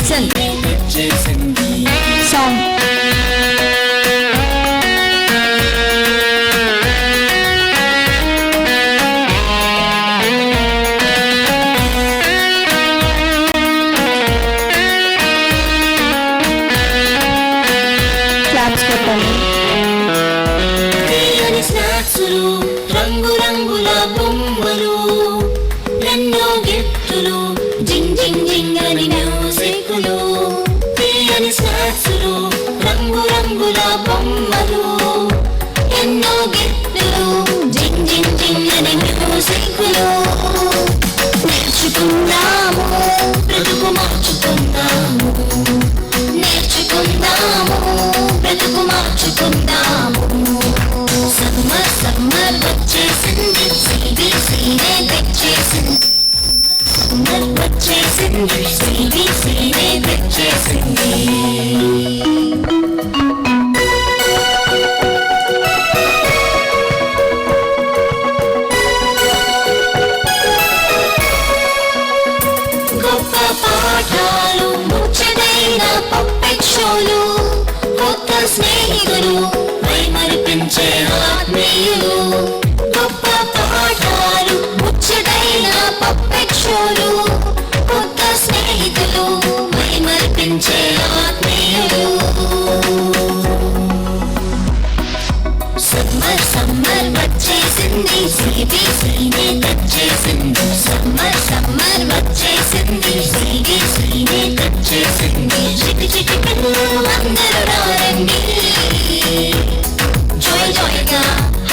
Song claps కొట్టాలి. రంగు రంగుల బొమ్మలు, ఎన్నో గిఫ్టులు, జింగ్ జింగ్ జింగ్ అని మ్యూజిక్లు. తీయని స్నాక్సులు, రంగు రంగుల బొమ్మలు, ఎన్నో గిఫ్టులు, జింగ్ జింగ్ జింగ్ అని మ్యూజిక్లు. నేర్చుకుందాము, బ్రతుకు మార్చుకుందాము. నేర్చుకుందాము, బ్రతుకు మార్చుకుందాము. సమ్మర్ సమ్మర్ వచ్చేసింది, CBCనే తెచ్చేసింది. సమ్మర్ వచ్చేసింది, CBCనే తెచ్చేసింది. గొప్ప పాఠాలు, ముచ్చటైన పప్పెట్ షోలు, కొత్త స్నేహితులు, మైమరిపించే ఆత్మీయులు. గొప్ప పాఠాలు, ముచ్చటైన పప్పెట్ షోలు, కొత్త స్నేహితులు, మైమరిపించే ఆత్మీయులు. సమ్మర్ సమ్మర్ వచ్చేసింది, CBCనే తెచ్చేసింది. సమ్మర్ సమ్మర్ వచ్చేసింది, CBCనే తెచ్చేసింది. చిటి చిటి పిల్లలు అందరూ రారండి, జాయ్ జాయ్గా,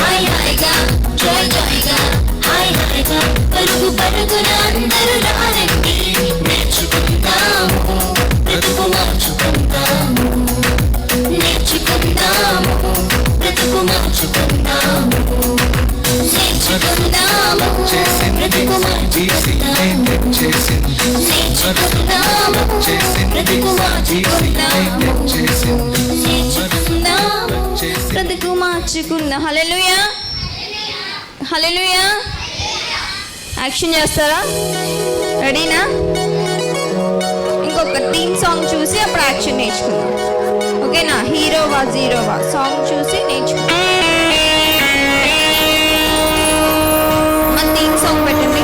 హాయ్ హాయిగా, జాయ్ జాయ్గా, హాయ్ హాయిగా. పరుగు పరుగున అందరూ రారండి. నేర్చుకుందాము, బ్రతుకు మార్చుకుందాము. నేర్చుకుందాము, బ్రతుకు మార్చుకుందాము. నేర్చుకుందాము, బ్రతుకు మార్చుకుందాము. నేర్చుకుందాము, బ్రతుకు మార్చుకుందాము. నేర్చుకుందాము, బ్రతుకు మార్చుకుందాం. హల్లెలూయా, హల్లెలూయా. యాక్షన్ చేస్తారా? రెడీనా? ఇంకొక థీమ్ సాంగ్ చూసి అప్పుడు యాక్షన్ నేర్చుకుందాం. ఓకేనా? హీరోవా జీరోవా సాంగ్ చూసి నేర్చుకుందాం. మన థీమ్ సాంగ్ పెట్టండి.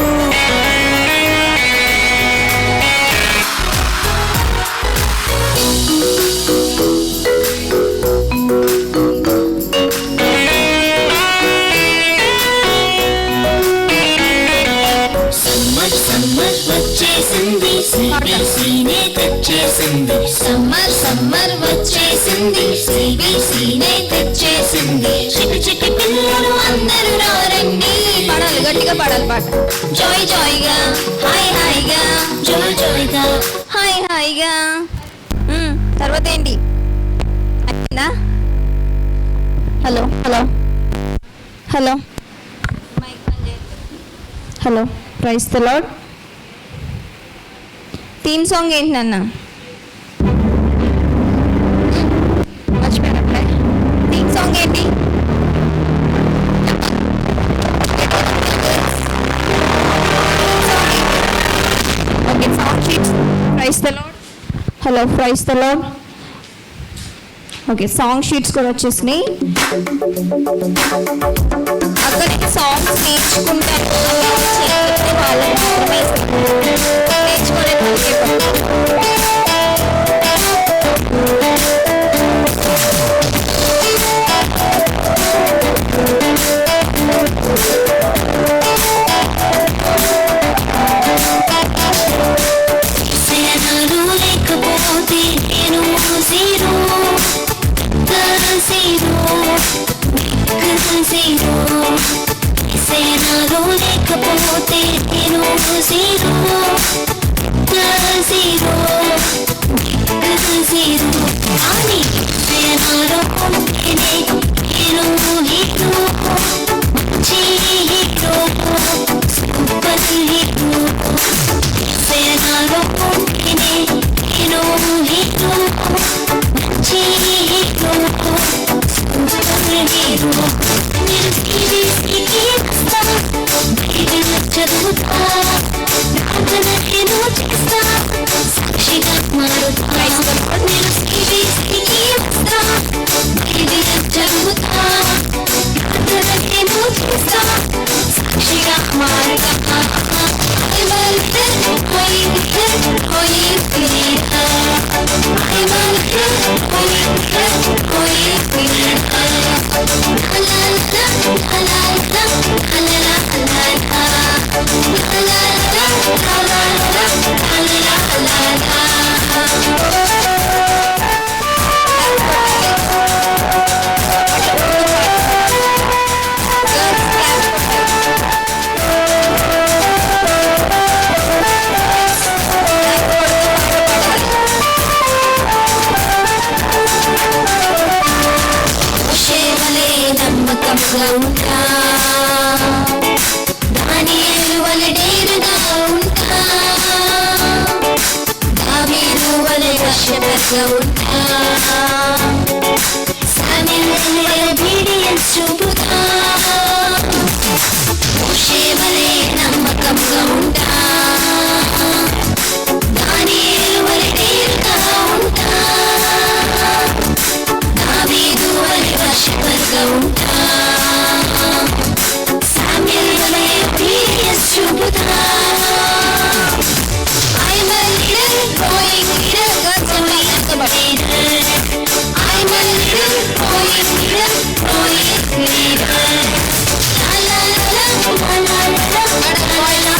సమ్మర్ సమ్మర్ వచ్చేసింది, CBCనే తెచ్చేసింది. సమ్మర్ సమ్మర్ వచ్చేసింది, CBCనే తెచ్చేసింది. చిటి చిటి పిల్లలు అందరూ రారండి. పాడాలి, గట్టిగా పాడాలి పాట. జాయ్ జాయ్గా, హాయ్ హాయిగా, జాయ్ జాయ్గా. హాయ్ హాయిగా. తర్వాత ఏంటి? అయిందా? Hello hello hello hello. Praise the Lord. Theme song ఏంటి నాన్న? మర్చిపోయినప్పుడే. థీమ్ సాంగ్ ఏంటి? Okay, song sheets. Praise the Lord. Hello, praise the Lord. Okay, song sheets కూడా వచ్చేసినాయి. అక్కడ సాంగ్స్ నేర్చుకుంటాను వాళ్ళని మాత్రమే నేర్చుకోలేదు. సేనలు లేకపోతే నేను జీరో, జీరో. సేనలు లేకపోతే నేను జీరో, జీరో, జీరో. అని సేనలో ఉంటేనే నేను హీరో, మంచి హీరో, సూపర్ హీరో. సేనలో ఉంటేనే నేను హీరో, మంచి హీరో, సూపర్ హీరో. నేను CBCకి వస్తా, బైబిల్ చదువుతా, ప్రార్థన నేను చేస్తా, సాక్షి నమ్మకంగా ఉంటా, దానియేలు వలె డేరుగా ఉంటా, దావీదు వలె వశపరగా ఉంటా, సమూయేలు వలె obedience చూపుతా, మోషే వలె నమ్మకంగా ఉంటా, దానియేలు వలె డేరుగా ఉంటా, దావీదు వలె వశపరగా ఉంటా, సమూయేలు వలె obedience చూపుతా. I'm a little boy, God's a leader. I'm a little boy, leader. La la la la la la la la la la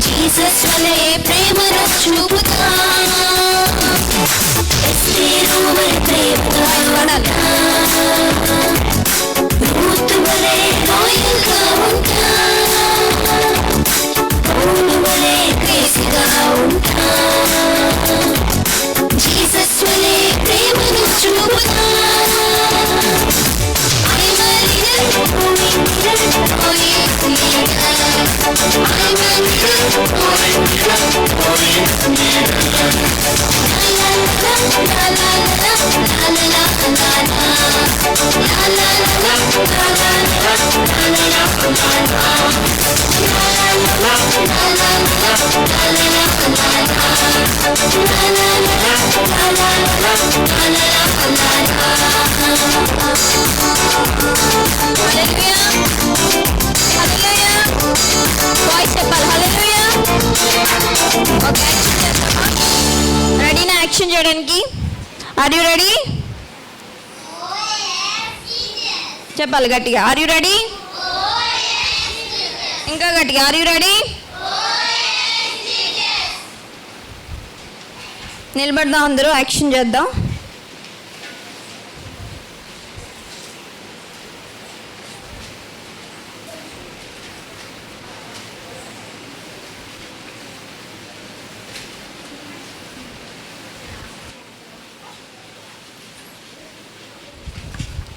Jesus వలె ప్రేమను చూపుతా, ఎస్తేరు వలె ప్రేమగా ఉంటా, రూతు వలె రాయల్గా ఉంటా, పౌలు వలె క్రేజీగా ఉంటా, జీసస్ వలె ప్రేమను చూపుతా. I'm a little boy, leader. I'm a little boy, leader. La la la la la la la la la la రెడీనా యాక్షన్ చేయడానికి? Are you ready? చెప్పాలి గట్టిగా. Are you ready? ఇంకా గట్టిగా. Are you ready? నిలబడదాం, అందరూ యాక్షన్ చేద్దాం.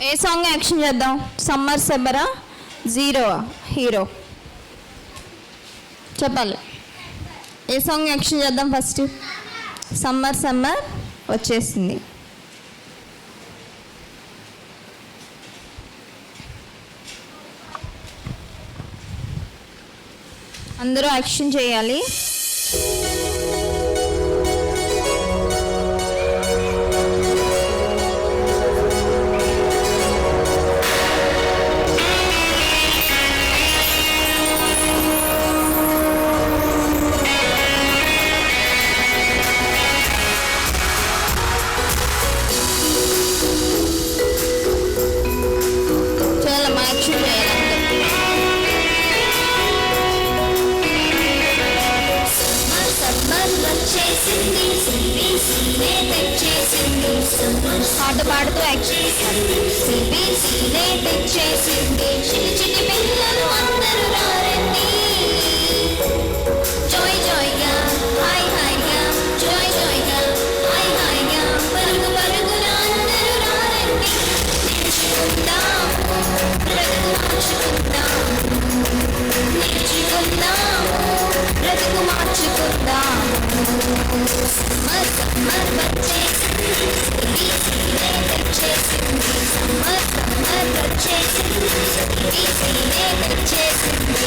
ఏ సాంగ్ యాక్షన్ చేద్దాం? సమ్మర్ సబ్బరా, జీరో హీరో చెప్పాలి. ఏ సాంగ్ యాక్షన్ చేద్దాం ఫస్ట్? సమ్మర్ సమ్మర్ వచ్చేసింది. అందరూ యాక్షన్ చేయాలి. పాట పాడుతూ యాక్షన్ తెచ్చేసింది. చిటి పిల్లలు అందరూ రారండి, జాయ్ జాయ్గా హాయ్ హాయ్గా, జాయ్ జాయ్గా హాయ్ హాయ్గా, పరుగు పరుగున అందరూ రారండి, నేర్చుకుందాము బ్రతుకు మార్చుకుందాము, నేర్చుకుందాము బ్రతుకు మార్చుకుందాము. సమ్మర్ సమ్మర్ వచ్చేసింది, తెచ్చేసింది, సమ్మర్ సమ్మర్ వచ్చేసింది, తెచ్చేసింది.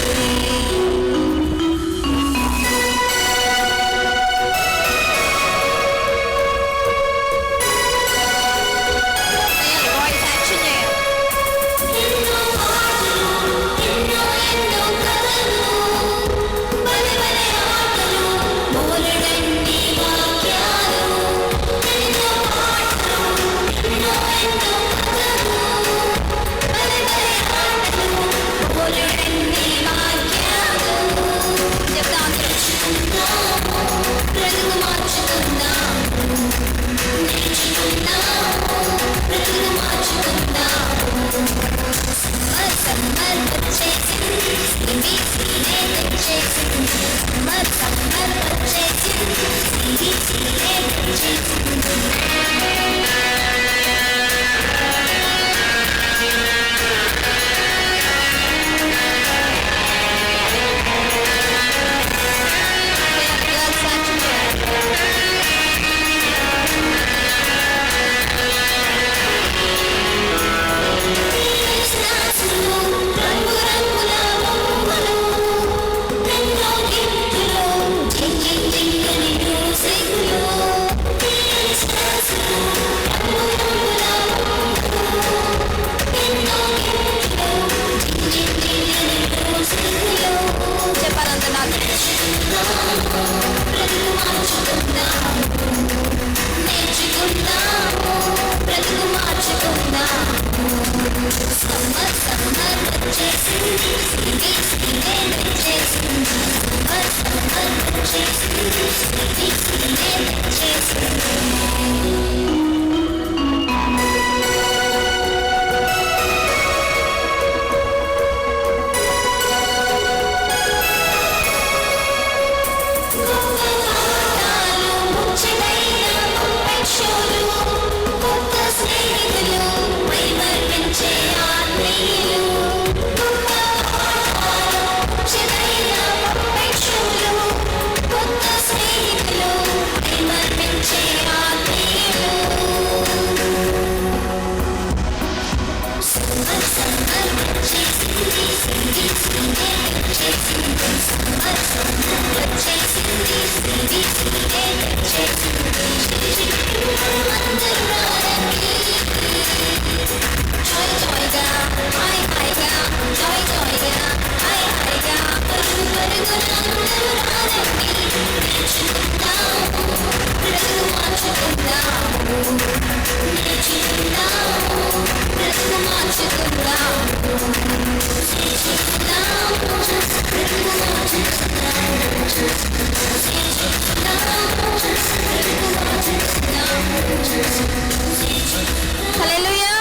హల్లెలూయా.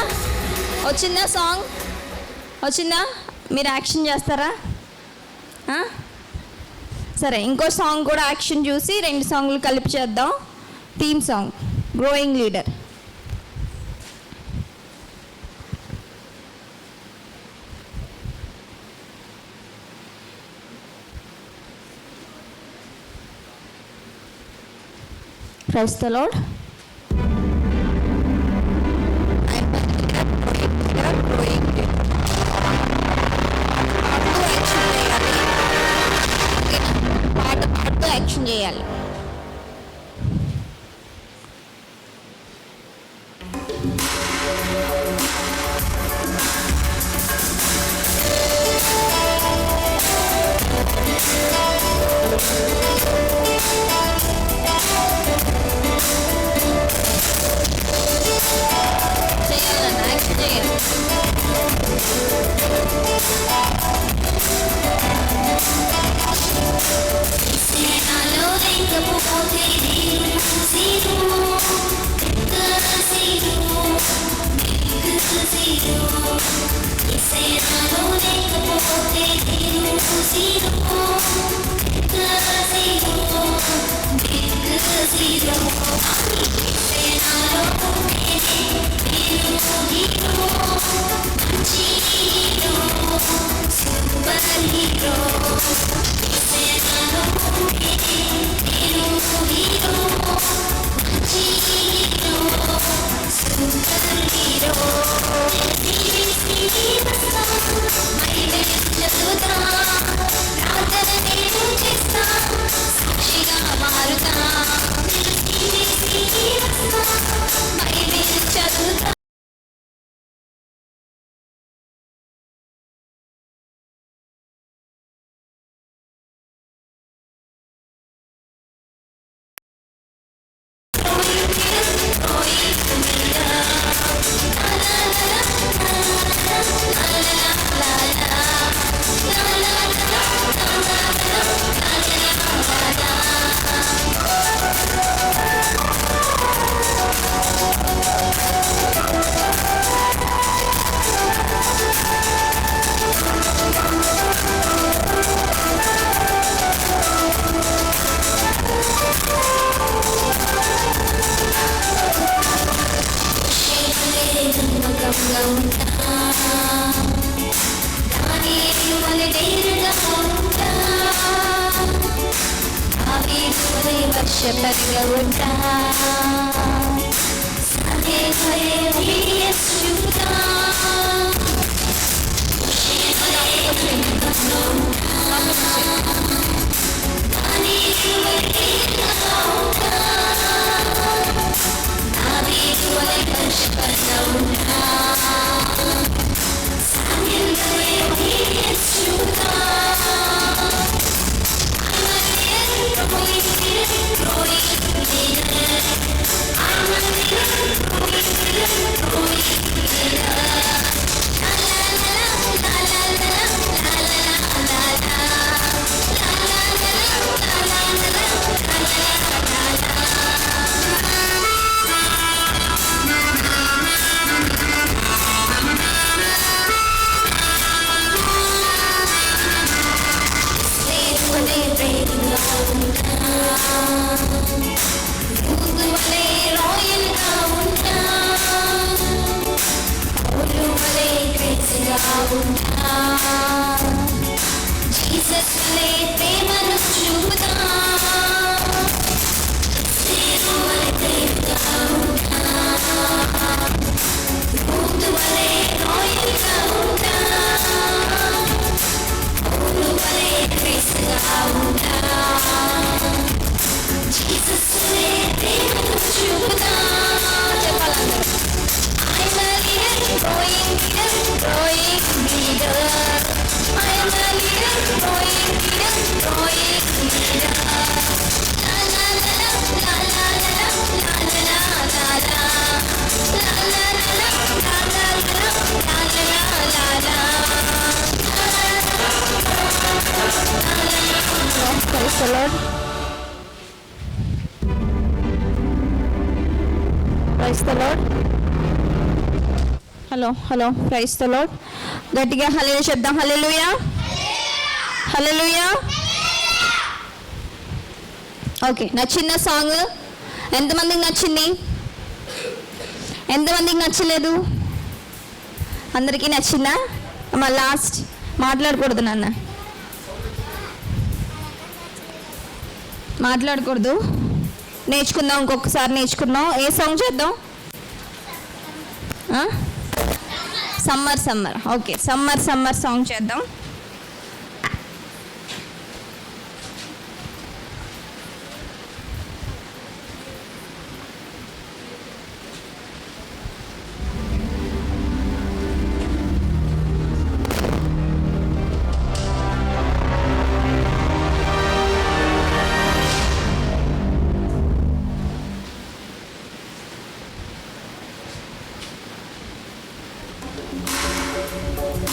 వచ్చిందా సాంగ్? వచ్చిందా? మీరు యాక్షన్ చేస్తారా? సరే, ఇంకో సాంగ్ కూడా యాక్షన్ చూసి 2 సాంగ్లు కలిపి చేద్దాం. Theme song growing leader. Praise the Lord. పాట పాడుతూ యాక్షన్ చేయాలి. చేయాలన్నా యాక్షన్ చేయాలి. నాలో లేకపోతే నేను జీరో, నాలో లేకపోతే నేను జీరో, సాక్షిగా మారుతా, బైబిల్ చదువుతా. నమ్మకంగా ఉంటా, దానియేలు వలె ధైర్యంగా ఉంటా, దావీదు వలె వర్షపరిగా ఉంటా, సాధేవలే obedience చూపుతా. దానియేలు వలె ధైర్యంగా ఉంటా, దావీదు వలె వర్షపరిగా ఉంటా, సాధేవలే obedience చూపుతా. I'm a little growing leader. Praise the Lord. Hello hello praise the Lord. గట్టిగా హల్లెలూయా చెప్దాం. హల్లెలూయా హల్లెలూయా. ఓకే, నచ్చిన సాంగ్ ఎంతమందికి నచ్చింది? ఎంతమందికి నచ్చలేదు? అందరికీ నచ్చిందా? అమ్మ లాస్ట్ మాట్లాడకూడదు నాన్న, మాట్లాడకూడదు. నేర్చుకుందాం, ఇంకొకసారి నేర్చుకుందాం. ఏ సాంగ్ చేద్దాం? Summer summer. Okay, summer summer song చేద్దాం.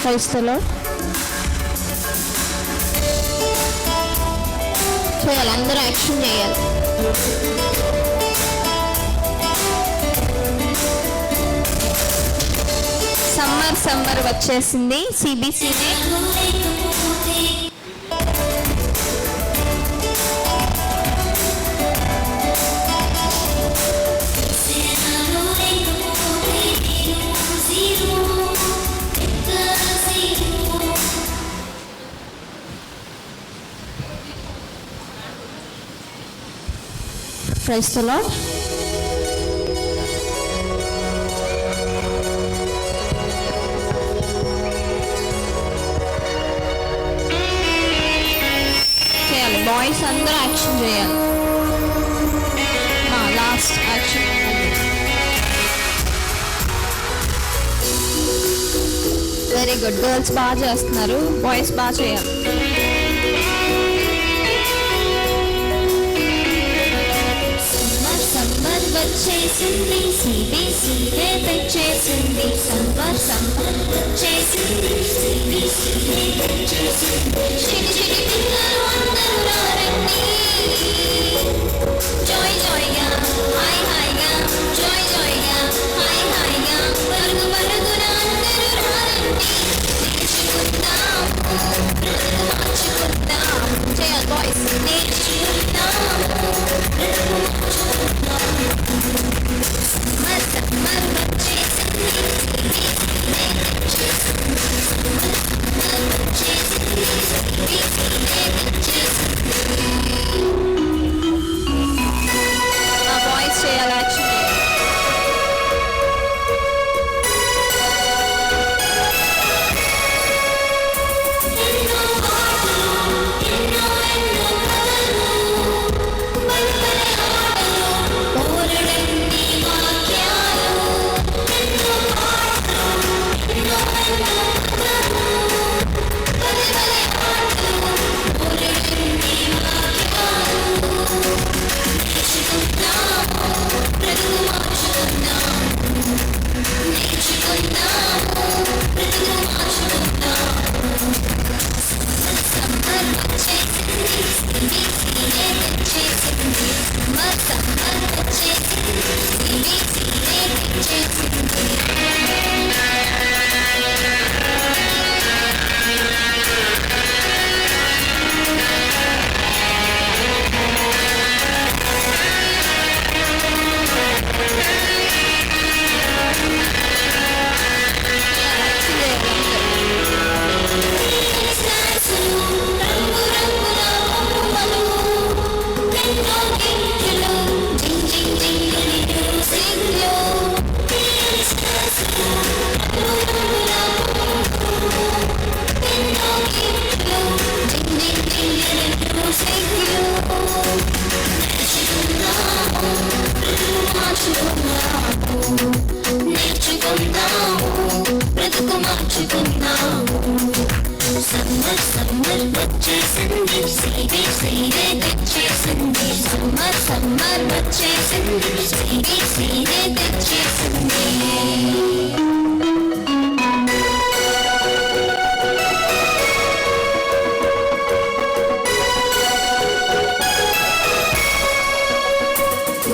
Praise the Lord. చేయాలి, అందరూ యాక్షన్ చేయాలి. సమ్మర్ సమ్మర్ వచ్చేసింది. సిబిసినే ప్రైజ్ ది లార్డ్. చేయాలి, బాయ్స్ అందరూ యాక్షన్ చేయాలి. Last action. Very good. Girls బాగా చేస్తున్నారు, బాయ్స్ బాగా చేయాలి. వచ్చేసింది సిబిసినే తెచ్చేసింది. సమ్మర్ సమ్మర్ వచ్చేసింది సిబిసినే తెచ్చేసింది. చిటి చిటి పిల్లలు అందరూ రండి, జాయ్ జాయ్గా హాయ్ హాయ్గా, జాయ్ జాయ్గా హాయ్ హాయ్గా, పరుగు పరుగున అందరూ రండి. నేర్చుకుందాం, బ్రతుకు మార్చుకుందాం. చేయాలి బాయ్స్. నేర్చుకుందాం, బ్రతుకు మార్చుకుందాం. సమ్మర్ సమ్మర్ వచ్చేసింది సిబిసినే తెచ్చేసింది. సమ్మర్ సమ్మర్ వచ్చేసింది సిబిసినే తెచ్చేసింది. బాయ్స్ చేయాలి యాక్షన్. ఎన్నో ఆటలు, ఎన్నో ఎన్నో కథలు, బలబల ఆటలు, బోలెడన్ని వాక్యాలు. ఎన్నో ఆటలు, ఎన్నో ఎన్నో కథలు, బలబల ఆటలు, బోలెడన్ని వాక్యాలు. నేర్చుకుందాము, బ్రతుకు మార్చుకుందాము. నేర్చుకుందాము, బ్రతుకు మార్చుకుందాము. సమ్మర్ వచ్చేసింది సిబిసినే తెచ్చేసింది. సమ్మర్ సమ్మర్ వచ్చేసింది సిబిసినే తెచ్చేసింది. స్నాక్సులు, రంగు రంగుల బొమ్మలు, ఎన్నో గింజలు, జింగ్ జింగ్ జింగిలి మ్యూజిక్లు. స్నాక్సులు, రంగు రంగుల బొమ్మలు, ఎన్నో గింజలు, జింగ్ జింగ్ జింగిలి మ్యూజిక్లు. నేర్చుకుందాము, బ్రతుకు మార్చుకుందాము. నేర్చుకుందాము, బ్రతుకు మార్చుకుందాము. సమ్మర్ సమ్మర్ వచ్చేసింది సిబిసినే తెచ్చేసింది. సమ్మర్ సమ్మర్ వచ్చేసింది సిబిసినే తెచ్చేసింది.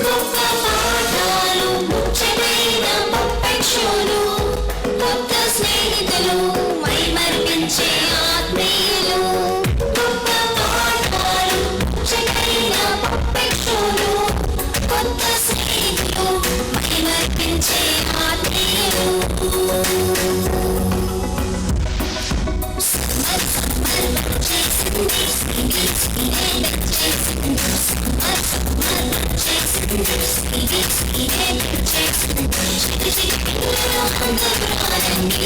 గొప్ప పాఠాలు, ముచ్చట జాయ్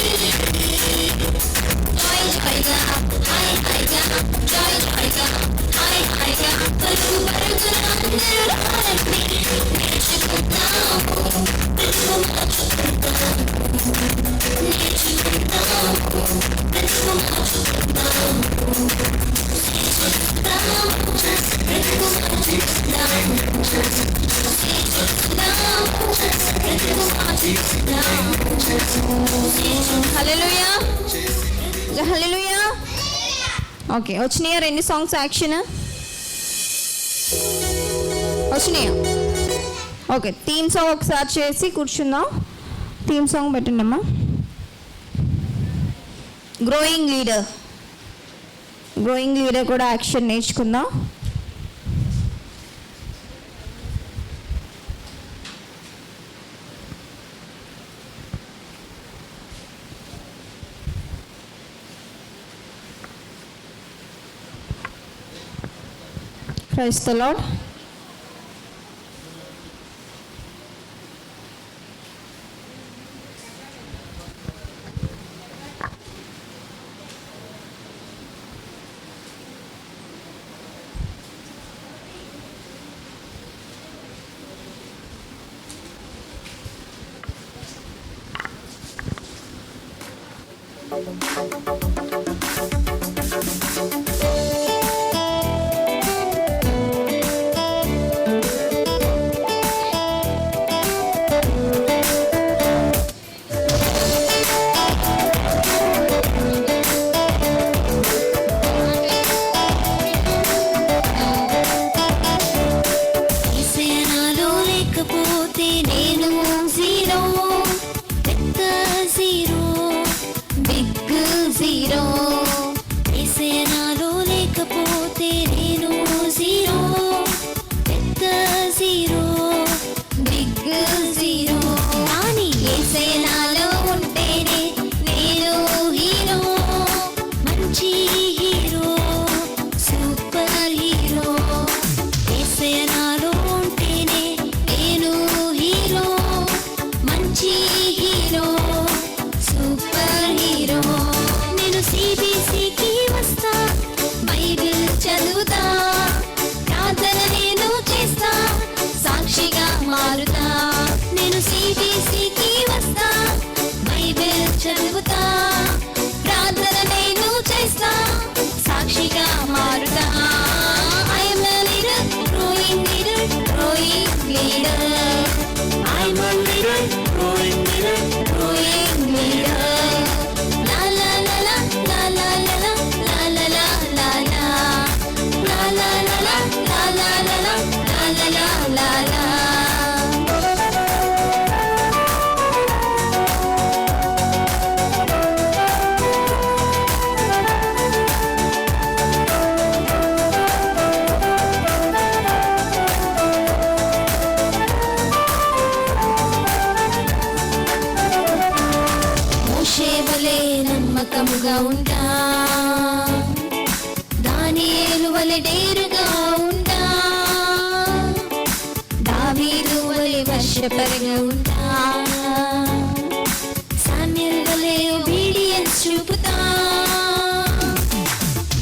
జాయ్గా హాయ్ హాయిగా జాయ్ జాయ్గా హాయ్ హాయిగా పరుగు పరుగున అందరూ రారండి నేర్చుకుందాము బ్రతుకు మార్చుకుందాము నేర్చుకుందాము బ్రతుకు మార్చుకుందాము హల్లెలూయా హల్లెలూయా. ఓకే, వచ్చినాయా రెండు సాంగ్స్ యాక్షన్ వచ్చినాయా? ఓకే, థీమ్ సాంగ్ ఒకసారి చేసి కూర్చుందాం. థీమ్ సాంగ్ పెట్టండి అమ్మా. గ్రోయింగ్ లీడర్ కూడా యాక్షన్ నేర్చుకుందాం. Praise the Lord. ఈసేనాలో లేకపోతే నేను జీరో పెద్ద జీరో బిగ్ జీరో ఈసేనాలో లేకపోతే నేను జీరో పెద్ద జీరో బిగ్ జీరో కానీ ఈసేనాలో ఉంటేనే నేను హీరో మంచి హీరో సూపర్ హీరో ఈసేనాలో ఉంటేనే నేను హీరో మంచి హీరో సూపర్ హీరో నేను సిబిసికి వస్తా బైబిల్ చదువుతా ప్రార్థన నేను చేస్తా సాక్షిగా మారుతా నేను సిబిసికి వస్తా బైబిల్ చదువుతా ప్రార్థన నేను చేస్తా సాక్షిగా మారుతా I'm a leader, growing leader, growing leader. I'm a leader, growing leader, growing leader. La la la la, la la la la, la la la la la. La la la la, la la la la, la la la la la. మోషే వలె నమ్మకముగా ఉంటా దానియేలు వలె డేరుగా ఉంటా దావీదు వలె వర్షపరగా ఉంటా Samuel వలె ఒబీడియన్స్ చూపుతా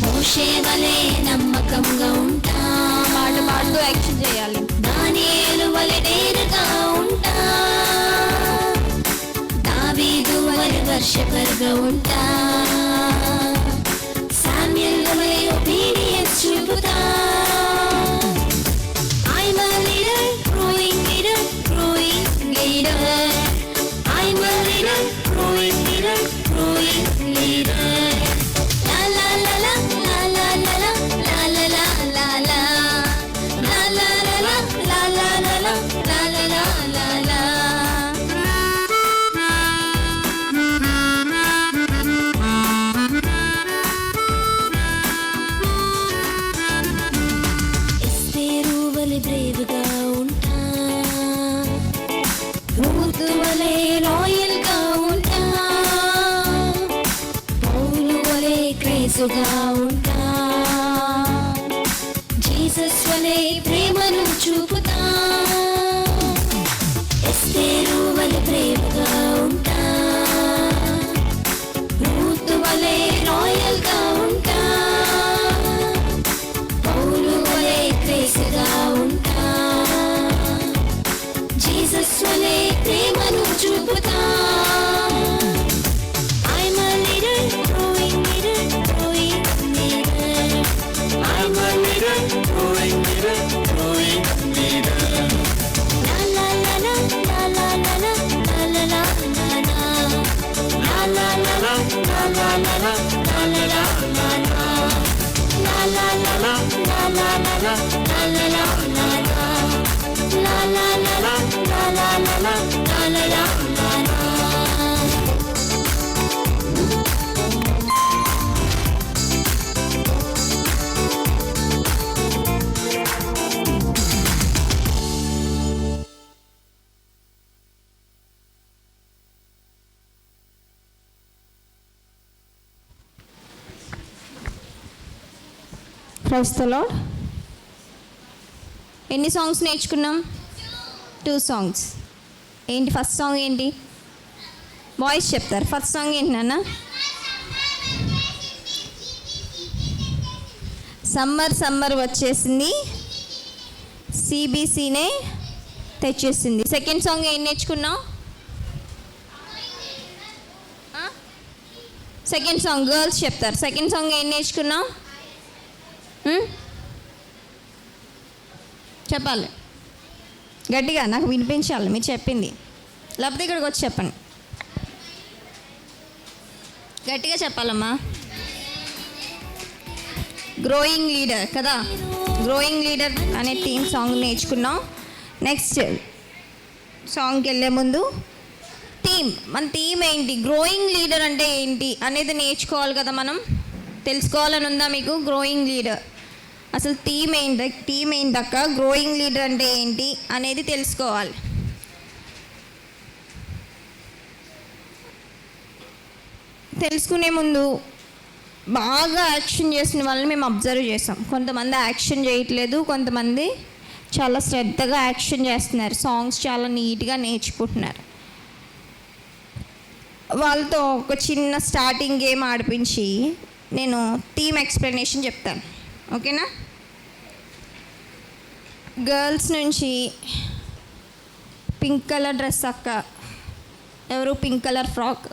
మోషే వలె నమ్మకంగా ఉంటా పాడుతూ యాక్షన్ చేయాలి. దానియేలు వలె డేరుగా ఉంటా దావీదు వలె వర్షపరగా ఉంటా శామ్యూయల్ వలె obedience చూపుతా I'm a leader, growing leader, growing leader. I'm a leader, growing leader, growing leader. La la la la, la la la la, la la la la la. La la la la, la la la la, la la la la la. ఎస్తేరు వలె బ్రేవ్గా ఉంటా Ruth వలె లాయల్గా ఉంటా పౌలు వలె క్రేజుగా ఉంటా Jesus వలె ప్రేమను చూపుతా ఎస్తేరు వలె బ్రేవ్గా ఉంటా జీసస్ వలే ప్రేమను చూపుతా I'm a little growing leader, growing leader. I'm a little growing leader, growing leader. La la la la la la la la la la la la. La la la la, la la la la, la la la la la. La la la la la la la la la la la la. La la la la la la la la la la la la. Praise the Lord. ఎన్ని songs నేర్చుకున్నాం? 2 songs. ఏంటి first song ఏంటి? Boys చెప్తారు. First song ఏంటి నాన్న? Summer వచ్చేసింది, సిబిసినే తెచ్చేసింది. Second song ఏం నేర్చుకున్నాం? సెకండ్ సాంగ్ గర్ల్స్ చెప్తారు. సెకండ్ సాంగ్ ఏం నేర్చుకున్నాం? చెప్పాలి గట్టిగా, నాకు వినిపించాలి మీరు చెప్పింది. లేకపోతే ఇక్కడికి వచ్చి చెప్పండి. గట్టిగా చెప్పాలమ్మా. గ్రోయింగ్ లీడర్ కదా, గ్రోయింగ్ లీడర్ అనే థీమ్ సాంగ్ నేర్చుకున్నాం. నెక్స్ట్ సాంగ్కి వెళ్ళే ముందు మన థీమ్ ఏంటి, గ్రోయింగ్ లీడర్ అంటే ఏంటి అనేది నేర్చుకోవాలి కదా మనం. తెలుసుకోవాలని ఉందా మీకు? గ్రోయింగ్ లీడర్ అసలు థీమ్ ఏంటక్క, గ్రోయింగ్ లీడర్ అంటే ఏంటి అనేది తెలుసుకోవాలి. తెలుసుకునే ముందు బాగా యాక్షన్ చేసిన వాళ్ళని మేము అబ్జర్వ్ చేసాం. కొంతమంది యాక్షన్ చేయట్లేదు, కొంతమంది చాలా శ్రద్ధగా యాక్షన్ చేస్తున్నారు, సాంగ్స్ చాలా నీట్గా నేర్చుకుంటున్నారు. వాళ్ళతో ఒక చిన్న స్టార్టింగ్ గేమ్ ఆడిపించి నేను థీమ్ ఎక్స్ప్లెనేషన్ చెప్తాను, ఓకేనా? గర్ల్స్ నుంచి పింక్ కలర్ డ్రెస్ అక్క, ఎవరు? Pink colour frock.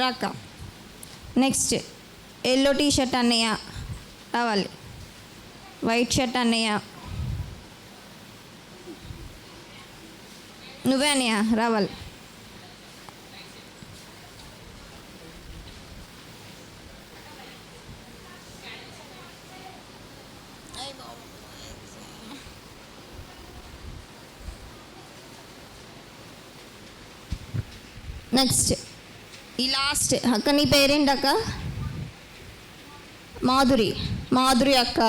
రాక. నెక్స్ట్ ఎల్లో టీ షర్ట్ అన్నయ్య రావాలి. వైట్ షర్ట్ అన్నయ్య. నువ్వే అన్నయ్య రావాలి. నెక్స్ట్ ఈ లాస్ట్ అక్క, నీ పేరేంటి అక్క? మాధురి అక్క,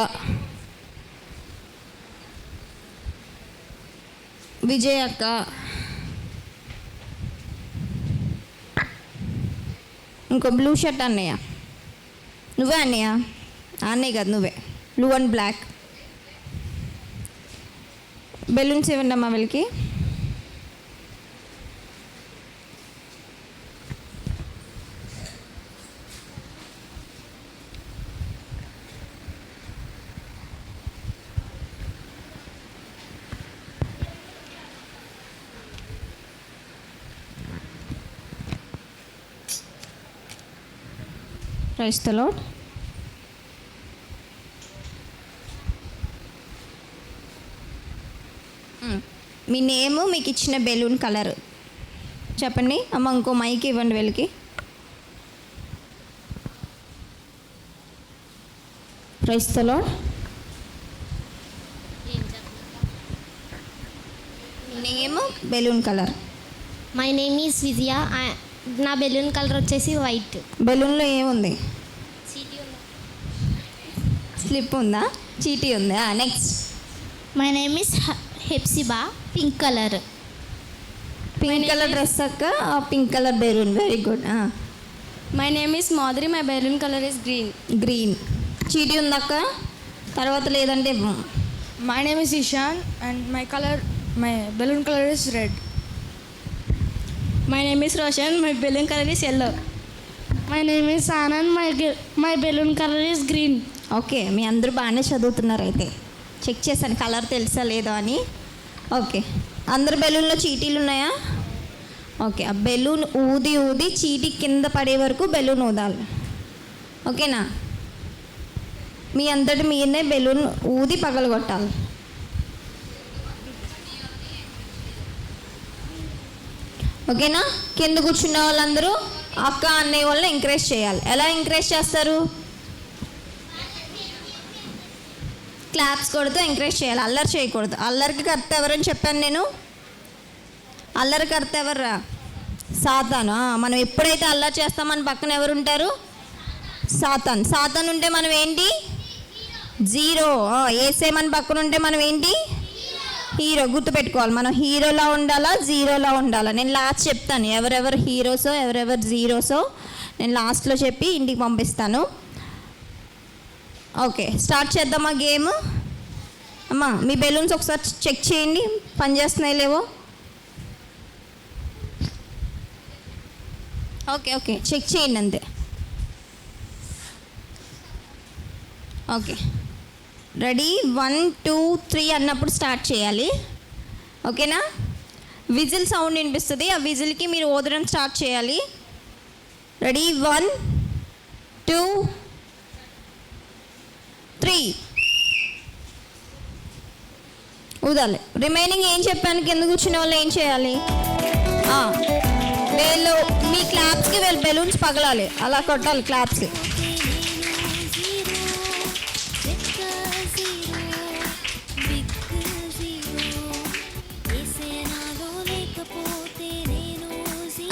విజయ్ అక్క, ఇంకో బ్లూ షర్ట్ అన్నయ్య. నువ్వే అన్నయ్య? అన్నయ్య కదా, నువ్వే. Blue and black. బెలూన్స్ ఇవ్వండి అమ్మా వీళ్ళకి. Praise the Lord. మీ నేము, మీకు ఇచ్చిన బెలూన్ కలర్ చెప్పండి అమ్మ. ఇంకో మైక్ ఇవ్వండి వీళ్ళకి. Praise the Lord. Name, balloon colour. My name is Vijaya. నా బెలూన్ కలర్ వచ్చేసి వైట్. బెలూన్లో ఏముంది? స్లిప్ ఉందా? చీటీ ఉందా? Next my name is Hepsiba. Pink colour. Pink colour dress అక్క, pink colour balloon. Very good. My name is Madhuri. My balloon colour is green. చీటీ ఉందక్క? తర్వాత లేదంటే My name is Ishan and my balloon color is red. My name is Roshan. My balloon colour is yellow. My name is Anand. My balloon colour is green. Okay, మీ అందరూ బాగానే చదువుతున్నారు అయితే. Check చేశాను కలర్ తెలుసా లేదో అని. ఓకే, అందరు బెలూన్లో చీటీలు ఉన్నాయా? ఓకే, ఆ బెలూన్ ఊది ఊది చీటీ కింద పడే వరకు బెలూన్ ఊదాలి. ఓకేనా? మీ అంతటి మీదనే బెలూన్ ఊది పగలగొట్టాలి. ఓకేనా? కింద కూర్చున్న వాళ్ళందరూ అక్క అన్నయ్య వాళ్ళని ఎంకరేజ్ చేయాలి. ఎలా ఎంకరేజ్ చేస్తారు? క్లాప్స్ కొడుతూ ఎంకరేజ్ చేయాలి. అల్లరి చేయకూడదు. అల్లరికి కర్త ఎవరని చెప్పాను నేను? అల్లరి కర్త ఎవర్రా? సాతాను. మనం ఎప్పుడైతే అల్లరి చేస్తామని పక్కన ఎవరు ఉంటారు? సాతాన్. సాతాన్ ఉంటే మనం ఏంటి? జీరో. ఏసే మన పక్కన ఉంటే మనం ఏంటి? హీరో. గుర్తుపెట్టుకోవాలి, మనం హీరోలా ఉండాలా జీరోలా ఉండాలా? నేను లాస్ట్ చెప్తాను ఎవరెవరు హీరోసో ఎవరెవరు జీరోసో. నేను లాస్ట్లో చెప్పి ఇంటికి పంపిస్తాను. ఓకే, స్టార్ట్ చేద్దామా గేమ్? అమ్మా మీ బెలూన్స్ ఒకసారి చెక్ చేయండి, పనిచేస్తున్నాయి లేవో. ఓకే ఓకే, చెక్ చేయండి అంతే. Okay, ready? 1 2 3 అన్నప్పుడు స్టార్ట్ చేయాలి. ఓకేనా? విజిల్ సౌండ్ వినిపిస్తుంది, ఆ విజిల్కి మీరు ఊదడం స్టార్ట్ చేయాలి. రెడీ? 1 2 3 ఊదాలి. రిమైనింగ్ ఏం చెప్పాను? కింద కూర్చునే వాళ్ళు ఏం చేయాలి? వీళ్ళు మీ క్లాప్స్కి వీళ్ళు బెలూన్స్ పగలాలి, అలా కొట్టాలి క్లాప్స్కి.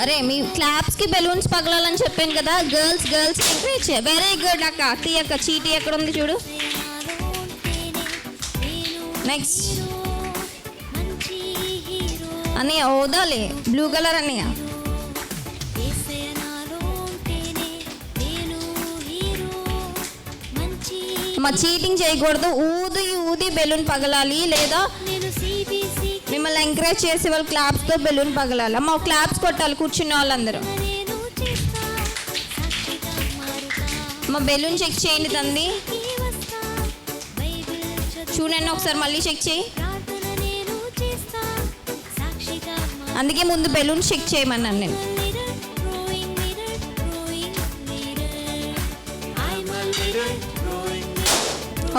అరే మీ క్లాప్స్కి బెలూన్స్ పగలాలని చెప్పాను కదా. Girls encourage. వెరీ గుడ్ అక్క. తీయక్క చీటీ ఎక్కడ ఉంది చూడు. నెక్స్ట్ అన్నయ్య ఓదాలి, బ్లూ కలర్ అన్నయ్య. మా చీటింగ్ చేయకూడదు. ఊది బెలూన్ పగలాలి, లేదా మిమ్మల్ని ఎంకరేజ్ చేసే వాళ్ళు క్లాప్స్తో బెలూన్ పగలాలి. అమ్మ క్లాప్స్ కొట్టాలి కూర్చున్న వాళ్ళందరూ. మా బెలూన్ చెక్ చేయండి తంది. చూడండి ఒకసారి, మళ్ళీ చెక్ చేయి. అందుకే ముందు బెలూన్ చెక్ చేయమన్నాను నేను.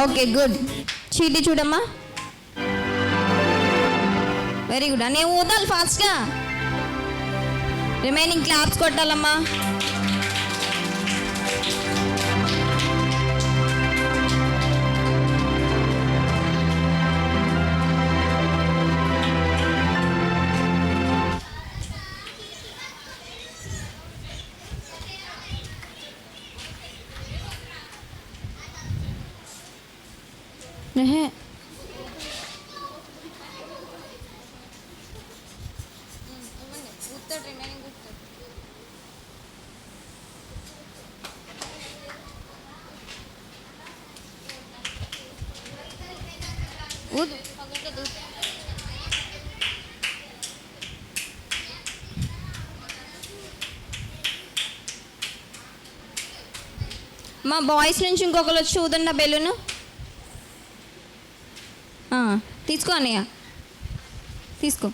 Okay good. చీటీ చూడమ్మా. Very good. అనే ఊదాలి ఫాస్ట్గా. రిమైనింగ్ క్లాప్స్ కొట్టాలమ్మా. మా బాయ్స్ నుంచి ఇంకొకరు వచ్చి ఊదండి బెలూను. తీసుకో అన్నయ్య, తీసుకో.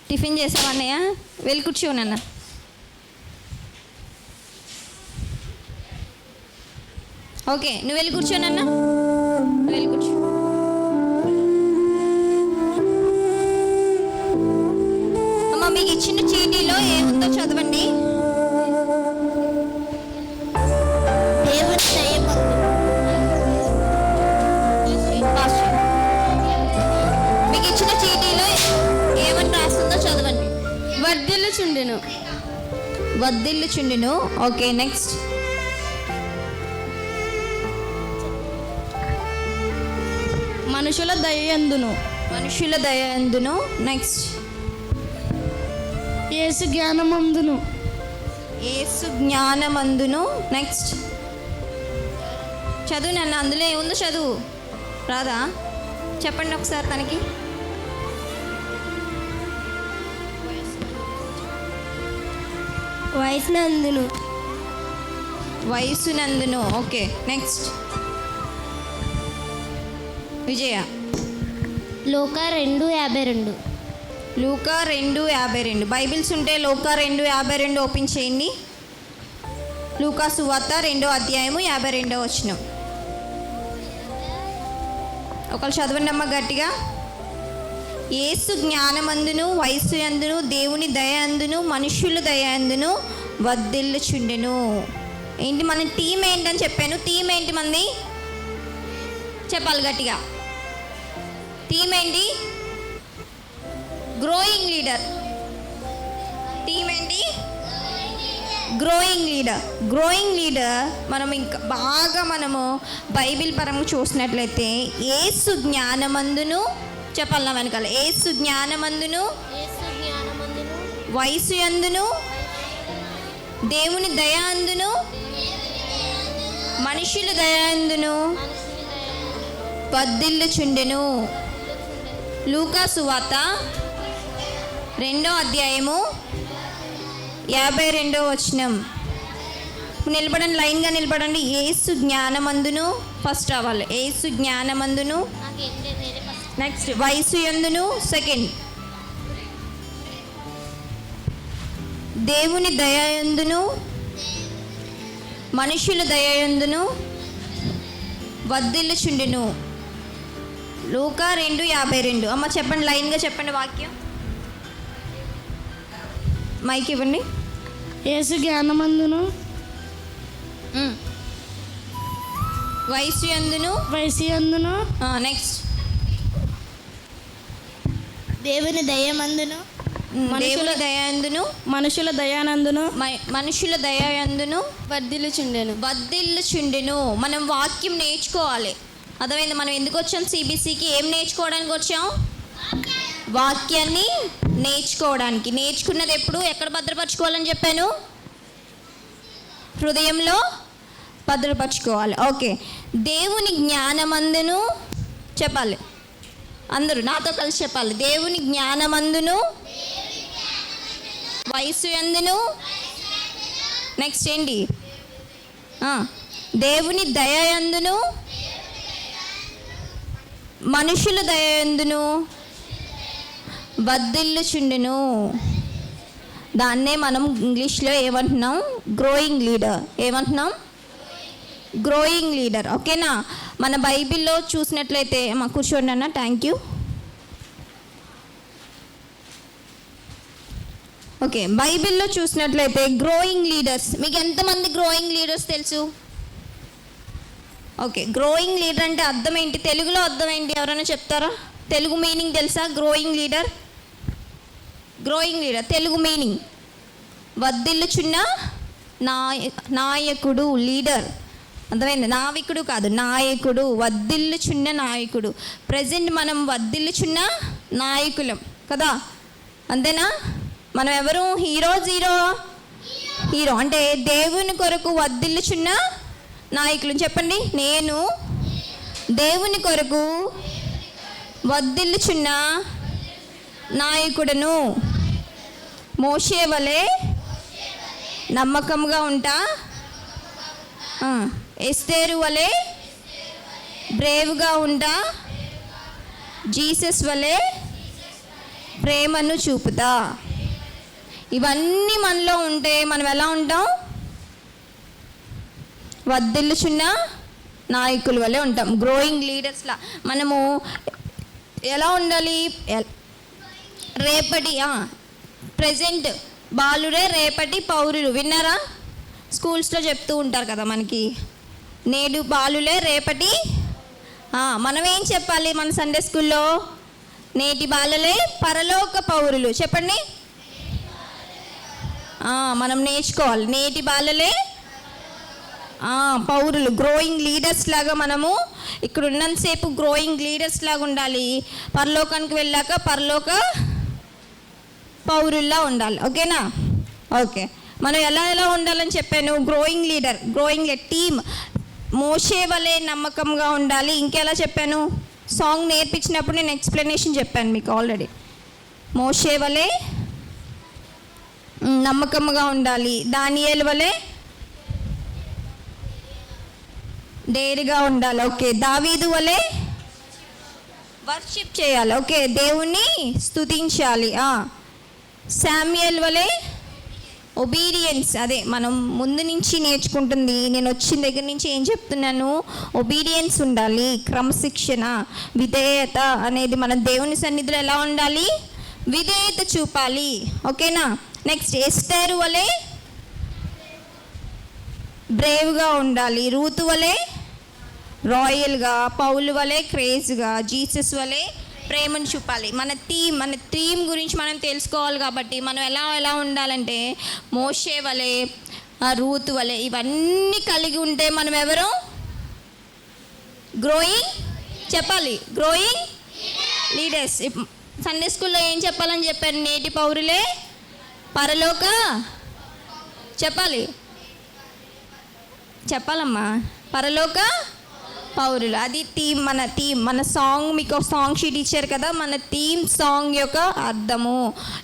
టిఫిన్ చేసావా అన్నయ్య? వెళ్ళి కూర్చోనన్న. ఓకే, నువ్వు వెళ్ళి కూర్చోనన్నా, వెళ్ళి కూర్చో. అమ్మ మీకు ఇచ్చిన చీటీలో ఏముందో చదవండి. మీకు ఇచ్చిన చీటీలో ఏమని రాస్తుందో చదవండి. వర్ధిల్లుచుండెను. Okay, next. మనుషుల దయందును. నెక్స్ట్. యేసు జ్ఞానమందును. నెక్స్ట్. చదువు నన్ను, అందులో ఏముందో చదువు. రాదా? చెప్పండి ఒకసారి తనకి. వయసునందును. వయసునందును. ఓకే, నెక్స్ట్ విజయ. లోకా 2:52. లూకా 2:52. బైబిల్స్ ఉంటే లూకా 2:52 ఓపెన్ చేయండి. లూకా సువార్త 2వ అధ్యాయము 52వ వచనం. ఒకళ్ళు చదవండి అమ్మ గట్టిగా. యేసు జ్ఞానమందును వయస్సు యందును దేవుని దయ అందును మనుష్యుల దయ అందును వర్ధిల్లుచుండెను. ఏంటి మన టీం ఏంటని చెప్పాను. టీం ఏంటి మంది చెప్పాలి గట్టిగా. టీం ఏంటి? Growing leader. టీం ఏంటి? Growing leader. గ్రోయింగ్ లీడర్ మనం ఇంకా బాగా మనము బైబిల్ పరంగా చూసినట్లయితే యేసు జ్ఞానమందును చెప్పాలన్నా వెనకాల. యేసు జ్ఞానమందును వయసు యందును దేవుని దయ అందును మనుషుల దయ అందును వర్ధిల్లుచుండెను. లూకా సువార్త 2వ అధ్యాయము 52వ వచనం. నిలబడండి, లైన్గా నిలబడండి. యేసు జ్ఞానమందును ఫస్ట్ రావాలి. యేసు జ్ఞానమందును, నెక్స్ట్ వయసు యందును, సెకండ్ దేవుని దయ యందును మనుషుల దయ యందును వర్ధిల్లుచుండెను. లూకా 2:52. అమ్మ చెప్పండి, లైన్గా చెప్పండి వాక్యం. మైక్ ఇవ్వండి. యేసు జ్ఞానమందును వయసు యందును వయసియందును నెక్స్ట్ దేవుని దయమందును దేవుని దయాందును మనుషుల దయానందును మనుషుల దయాందును వర్ధిల్లుచుండెను. వర్ధిల్లుచుండెను. మనం వాక్యం నేర్చుకోవాలి. అర్థమైంది? మనం ఎందుకు వచ్చాం సిబిసికి? ఏం నేర్చుకోవడానికి వచ్చాం? వాక్యాన్ని నేర్చుకోవడానికి. నేర్చుకున్నది ఎప్పుడు ఎక్కడ భద్రపరచుకోవాలని చెప్పాను? హృదయంలో భద్రపరచుకోవాలి. ఓకే, దేవుని జ్ఞానమందును చెప్పాలి. అందరూ నాతో కలిసి చెప్పాలి. దేవుని జ్ఞానమందును వయసు యందును, నెక్స్ట్ ఏంటి? దేవుని దయ యందును మనుషుల దయ యందును వర్ధిల్లుచుండెను. దాన్నే మనం ఇంగ్లీష్లో ఏమంటున్నాం? Growing leader. ఏమంటున్నాం? Growing leader. ఓకేనా? మన బైబిల్లో చూసినట్లయితే కూర్చోండి అన్న. Thank you. ఓకే, బైబిల్లో చూసినట్లయితే గ్రోయింగ్ లీడర్స్, మీకు ఎంతమంది గ్రోయింగ్ లీడర్స్ తెలుసు? ఓకే, గ్రోయింగ్ లీడర్ అంటే అర్థం ఏంటి? తెలుగులో అర్థం ఏంటి? ఎవరైనా చెప్తారా? తెలుగు మీనింగ్ తెలుసా? Growing leader. Growing leader Telugu meaning వర్ధిల్లుచున్న నాయకుడు, లీడర్. అర్థమైంది? నావికుడు కాదు, నాయకుడు. వర్ధిల్లుచున్న నాయకుడు. ప్రజెంట్ మనం వర్ధిల్లుచున్న నాయకులం కదా, అంతేనా? మనం ఎవరు? హీరో అంటే దేవుని కొరకు వర్ధిల్లుచున్న నాయకులు. చెప్పండి, నేను దేవుని కొరకు వర్ధిల్లుచున్న నాయకుడను. మోషే వలె నమ్మకంగా ఉంటా, ఎస్తేరు వలె బ్రేవ్గా ఉంటా, జీసస్ వలె ప్రేమను చూపుతా. ఇవన్నీ మనలో ఉంటే మనం ఎలా ఉంటాం? వర్ధిల్లుచున్న నాయకుల వల్లే ఉంటాం. గ్రోయింగ్ లీడర్స్లా మనము ఎలా ఉండాలి? రేపటి ప్రజెంట్ బాలురే రేపటి పౌరులు. విన్నారా? స్కూల్స్లో చెప్తూ ఉంటారు కదా మనకి, నేడు బాలులే రేపటి. మనం ఏం చెప్పాలి మన సండే స్కూల్లో? నేటి బాలులే పరలోక పౌరులు. చెప్పండి, మనం నేర్చుకోవాలి. నేటి బాలులే పౌరులు, గ్రోయింగ్ లీడర్స్ లాగా మనము ఇక్కడ ఉన్నంతసేపు గ్రోయింగ్ లీడర్స్ లాగా ఉండాలి. పరలోకానికి వెళ్ళాక పరలోక పౌరుల్లా ఉండాలి. ఓకేనా? ఓకే, మనం ఎలా ఉండాలని చెప్పాను? Growing leader, team. మోషే వలె నమ్మకంగా ఉండాలి. ఇంకెలా చెప్పాను? సాంగ్ నేర్పించినప్పుడు నేను ఎక్స్ప్లెనేషన్ చెప్పాను మీకు ఆల్రెడీ. మోషే వలె నమ్మకంగా ఉండాలి. దానియేలు వలె డేర్గా ఉండాలి. ఓకే. దావీదు వలె వర్షిప్ చేయాలి. ఓకే. దేవుణ్ణి స్తుతించాలి. శామ్యుయల్ వలె ఒబీడియన్స్. అదే మనం ముందు నుంచి నేర్చుకుంటుంది. నేను వచ్చిన దగ్గర నుంచి ఏం చెప్తున్నాను, ఒబీడియన్స్ ఉండాలి, క్రమశిక్షణ, విధేయత అనేది మన దేవుని సన్నిధిలో ఎలా ఉండాలి, విధేయత చూపాలి. ఓకేనా. నెక్స్ట్ ఎస్తేరు వలె బ్రేవ్గా ఉండాలి, రూతు వలె రాయల్గా, పౌలు వలె క్రేజ్గా, జీసస్ వలె ప్రేమను చూపాలి. మన థీమ్ గురించి మనం తెలుసుకోవాలి కాబట్టి మనం ఎలా ఉండాలంటే మోషే వలె, రూతు వలె ఇవన్నీ కలిగి ఉంటే మనం ఎవరు గ్రోయింగ్ చెప్పాలి, గ్రోయింగ్ లీడర్స్. సండే స్కూల్లో ఏం చెప్పాలని చెప్పారు, నేటి పౌరులే పరలోక చెప్పాలమ్మా పరలోక పౌరులు. అది థీమ్, మన సాంగ్. మీకు ఒక సాంగ్ షీట్ ఇచ్చారు కదా, మన థీమ్ సాంగ్ యొక్క అర్థము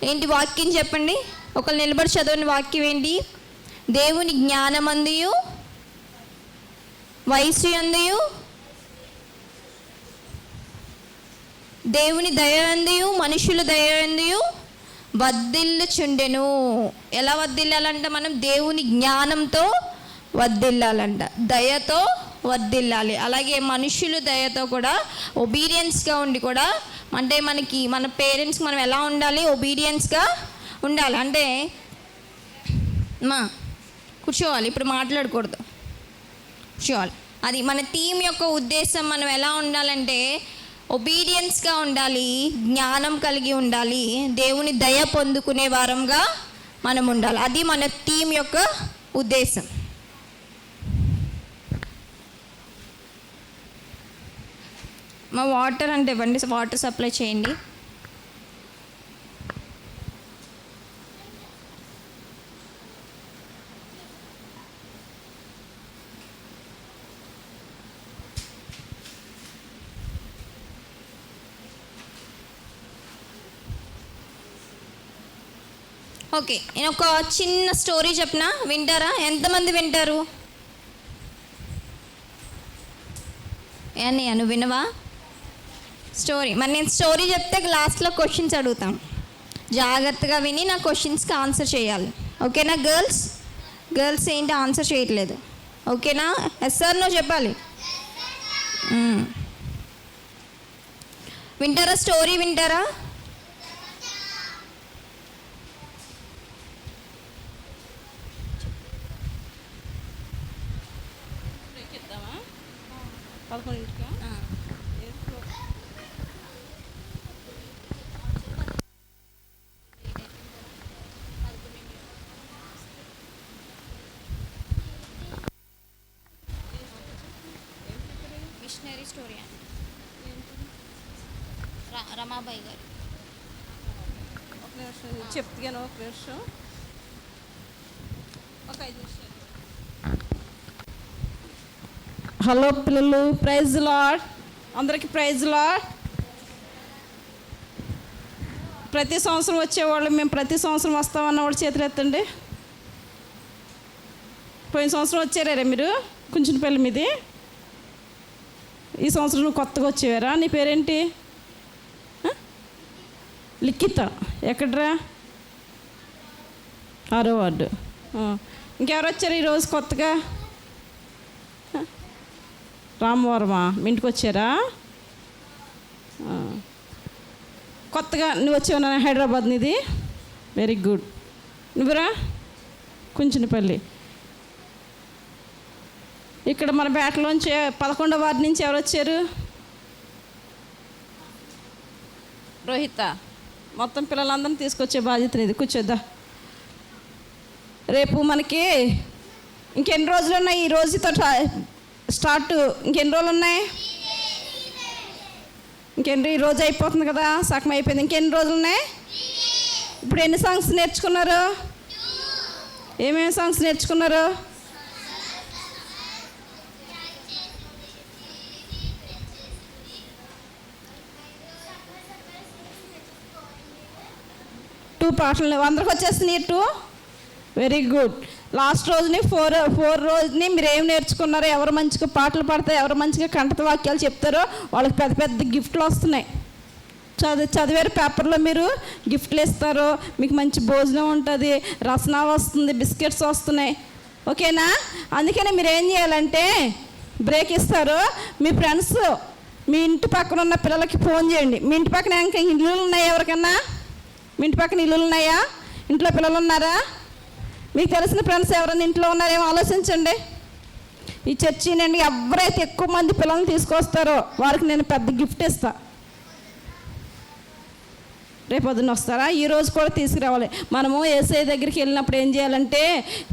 ఏంటి, వాక్యం చెప్పండి. ఒకరు నిలబడి చదవని వాక్యం ఏంటి, దేవుని జ్ఞానమందుయు వయస్సు యందుయు దేవుని దయందుయు మనుషుల దయందుయు వర్ధిల్లుచుండెను. ఎలా వర్ధిల్లాలంట, మనం దేవుని జ్ఞానంతో వర్ధిల్లాలంట, దయతో వర్ధిల్లాలి. అలాగే మనుషులు దయతో కూడా ఒబీడియన్స్గా ఉండి కూడా, అంటే మన పేరెంట్స్కి మనం ఎలా ఉండాలి, ఒబీడియన్స్గా ఉండాలి. అంటే కూర్చోవాలి, ఇప్పుడు మాట్లాడకూడదు, కూర్చోవాలి. అది మన టీం యొక్క ఉద్దేశం. మనం ఎలా ఉండాలంటే ఒబీడియన్స్గా ఉండాలి, జ్ఞానం కలిగి ఉండాలి, దేవుని దయ పొందుకునే వారంగా మనం ఉండాలి. అది మన టీం యొక్క ఉద్దేశం. మా వాటర్ అంటే ఇవ్వండి, వాటర్ సప్లై చేయండి. ఓకే. నేను ఒక చిన్న స్టోరీ చెప్పిన, వింటారా? ఎంతమంది వింటారు? ఏమయ్యా నువ్వు వినవా స్టోరీ? మరి నేను స్టోరీ చెప్తే లాస్ట్లో క్వశ్చన్స్ అడుగుతాను, జాగ్రత్తగా విని నా క్వశ్చన్స్కి ఆన్సర్ చేయాలి. ఓకేనా? గర్ల్స్ ఏంటి ఆన్సర్ చేయట్లేదు? ఓకేనా? ఎస్ సార్ నో చెప్పాలి. వింటారా? స్టోరీ వింటారా? మిషనరీ స్టోరీ అండి, రమాబాయి గారు. ఒక నిమిషం చెప్తాను, ఒక నిమిషం, ఒక 5 నిమిషాలు. హలో పిల్లలు, ప్రైజ్ లార్డ్, అందరికీ ప్రైజ్ లార్డ్. ప్రతి సంవత్సరం వచ్చేవాళ్ళు, మేము ప్రతి సంవత్సరం వస్తామన్న వాళ్ళు చేతులు ఎత్తండి. పోయిన సంవత్సరం వచ్చారా మీరు? కుంచునపల్లి మీది. ఈ సంవత్సరం నువ్వు కొత్తగా వచ్చేవారా? నీ పేరేంటి? లిఖిత. ఎక్కడరా? 6వ వార్డు. ఇంకెవరు వచ్చారు ఈరోజు కొత్తగా? రామవరమా? మీ ఇంటికి వచ్చారా? కొత్తగా నువ్వు వచ్చావు హైదరాబాద్ నీది? Very good. నువ్వురా? కుంచునపల్లి. ఇక్కడ మన పేటలోంచి 11వ వార్డు నుంచి ఎవరు వచ్చారు? రోహిత. మొత్తం పిల్లలందరినీ తీసుకొచ్చే బాధ్యత ఇది. కూర్చోద్దా. రేపు మనకి ఇంకెన్ని రోజులు ఉన్నాయి? ఈ రోజుతో స్టార్ట్. ఇంకెన్ని రోజులు ఉన్నాయి? ఈ రోజు అయిపోతుంది కదా, సగం అయిపోయింది. ఇంకెన్ని రోజులు ఉన్నాయి? ఇప్పుడు ఎన్ని సాంగ్స్ నేర్చుకున్నారు? ఏమేమి సాంగ్స్ నేర్చుకున్నారు? పాటలు అందరికి వచ్చేస్తున్నాయి. 2 వెరీ గుడ్. లాస్ట్ రోజుని ఫోర్ రోజుని మీరు ఏం నేర్చుకున్నారో, ఎవరు మంచిగా పాటలు పాడతారో, ఎవరు మంచిగా కంఠత వాక్యాలు చెప్తారో వాళ్ళకి పెద్ద పెద్ద గిఫ్ట్లు వస్తున్నాయి. చదివారు పేపర్లో మీరు గిఫ్ట్లు ఇస్తారు, మీకు మంచి భోజనం ఉంటుంది, రసనా వస్తుంది, బిస్కెట్స్ వస్తున్నాయి. ఓకేనా? అందుకని మీరు ఏం చేయాలంటే బ్రేక్ ఇస్తారు, మీ ఫ్రెండ్స్ మీ ఇంటి పక్కన ఉన్న పిల్లలకి ఫోన్ చేయండి. మీ ఇంటి పక్కన ఇంకా ఇల్లులు ఉన్నాయా? ఎవరికన్నా మీ ఇంటి పక్కన ఇల్లులు ఉన్నాయా? ఇంట్లో పిల్లలు ఉన్నారా? మీకు తెలిసిన ఫ్రెండ్స్ ఎవరైనా ఇంట్లో ఉన్నారేమో ఆలోచించండి. ఈ చర్చి నుండి ఎవరైతే ఎక్కువ మంది పిల్లల్ని తీసుకొస్తారో వారికి నేను పెద్ద గిఫ్ట్ ఇస్తాను. రేపొద్దున వస్తారా? ఈరోజు కూడా తీసుకురావాలి. మనము యేసయ్య దగ్గరికి వెళ్ళినప్పుడు ఏం చేయాలంటే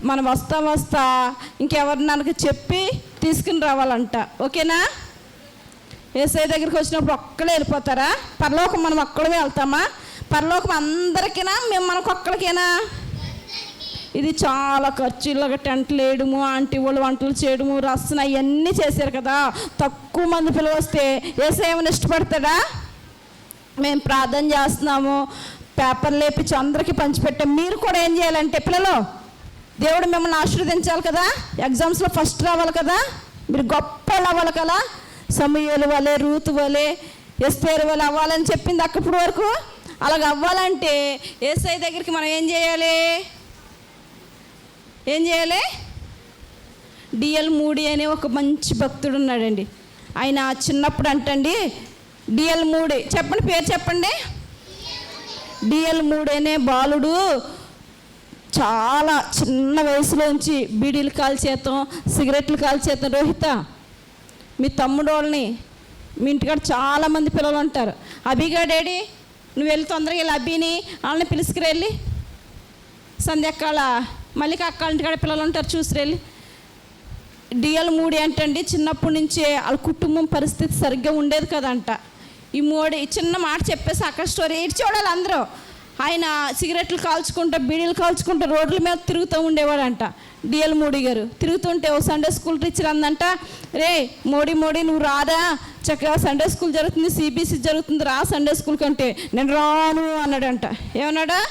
మనం వస్తా ఇంకెవరిని నాకు చెప్పి తీసుకుని రావాలంట. ఓకేనా? యేసయ్య దగ్గరికి వచ్చినప్పుడు ఒక్కడే వెళ్ళిపోతారా? పరలోకం మనం ఒక్కడమే వెళ్తామా? పరలోకం అందరికీనా, మేము మనకు ఒక్కడికేనా? ఇది చాలా ఖర్చు. ఇలాగ టెంట్లు వేయడము, ఆంటీ వాళ్ళు వంటలు చేయడము, రసన అవన్నీ చేశారు కదా. తక్కువ మంది పిల్లలు వస్తే యేసయ్య ఏమైనా ఇష్టపడతాడా? మేము ప్రార్థన చేస్తున్నాము, పేపర్ లేపించి అందరికీ పంచిపెట్టాం. మీరు కూడా ఏం చేయాలంటే పిల్లలు, దేవుడు మిమ్మల్ని ఆశీర్వదించాలి కదా, ఎగ్జామ్స్లో ఫస్ట్ రావాలి కదా, మీరు గొప్ప అవ్వాలి కదా, సమూయేలు వలె, రూతు వలె, ఎస్తేరు వలె అవ్వాలని చెప్పింది అక్కడి వరకు. అలాగ అవ్వాలంటే యేసయ్య దగ్గరికి మనం ఏం చేయాలి? డిఎల్ మూడి అనే ఒక మంచి భక్తుడు ఉన్నాడండి. ఆయన చిన్నప్పుడు అంటండి డిఎల్ మూడి, చెప్పండి పేరు చెప్పండి. డిఎల్ మూడి అనే బాలుడు చాలా చిన్న వయసులోంచి బీడీలు కాల్చేద్దాం, సిగరెట్లు కాల్చేద్దాం. రోహిత, మీ తమ్ముడు వాళ్ళని, మీ ఇంటికాడ చాలామంది పిల్లలు ఉంటారు. అభిగా డాడీ నువ్వు వెళ్ళి తొందరగా వెళ్ళి అభిని వాళ్ళని పిలుసుకురెళ్ళి, సంధ్యక్కాల మళ్ళీ అక్క ఇంటికాడ పిల్లలు ఉంటారు చూసిరెళ్ళి. డిఎల్ మూడి అంటండి చిన్నప్పటి నుంచే వాళ్ళ కుటుంబం పరిస్థితి సరిగ్గా ఉండేది కదంట. ఈ మూడి చిన్న మాట చెప్పేసి అక్కడ స్టోరీ ఇటు చూడాలి అందరూ. ఆయన సిగరెట్లు కాల్చుకుంటూ, బీడీలు కాల్చుకుంటూ రోడ్ల మీద తిరుగుతూ ఉండేవాడంట. డిఎల్ మోడీ గారు తిరుగుతుంటే ఓ సండే స్కూల్ టీచర్ అందంట, రే మోడీ నువ్వు రారా, చక్కగా సండే స్కూల్ జరుగుతుంది, సిబిఎస్ఈ జరుగుతుంది, రా సండే స్కూల్ కంటే. నేను రాను అన్నాడంట. ఏమన్నాడా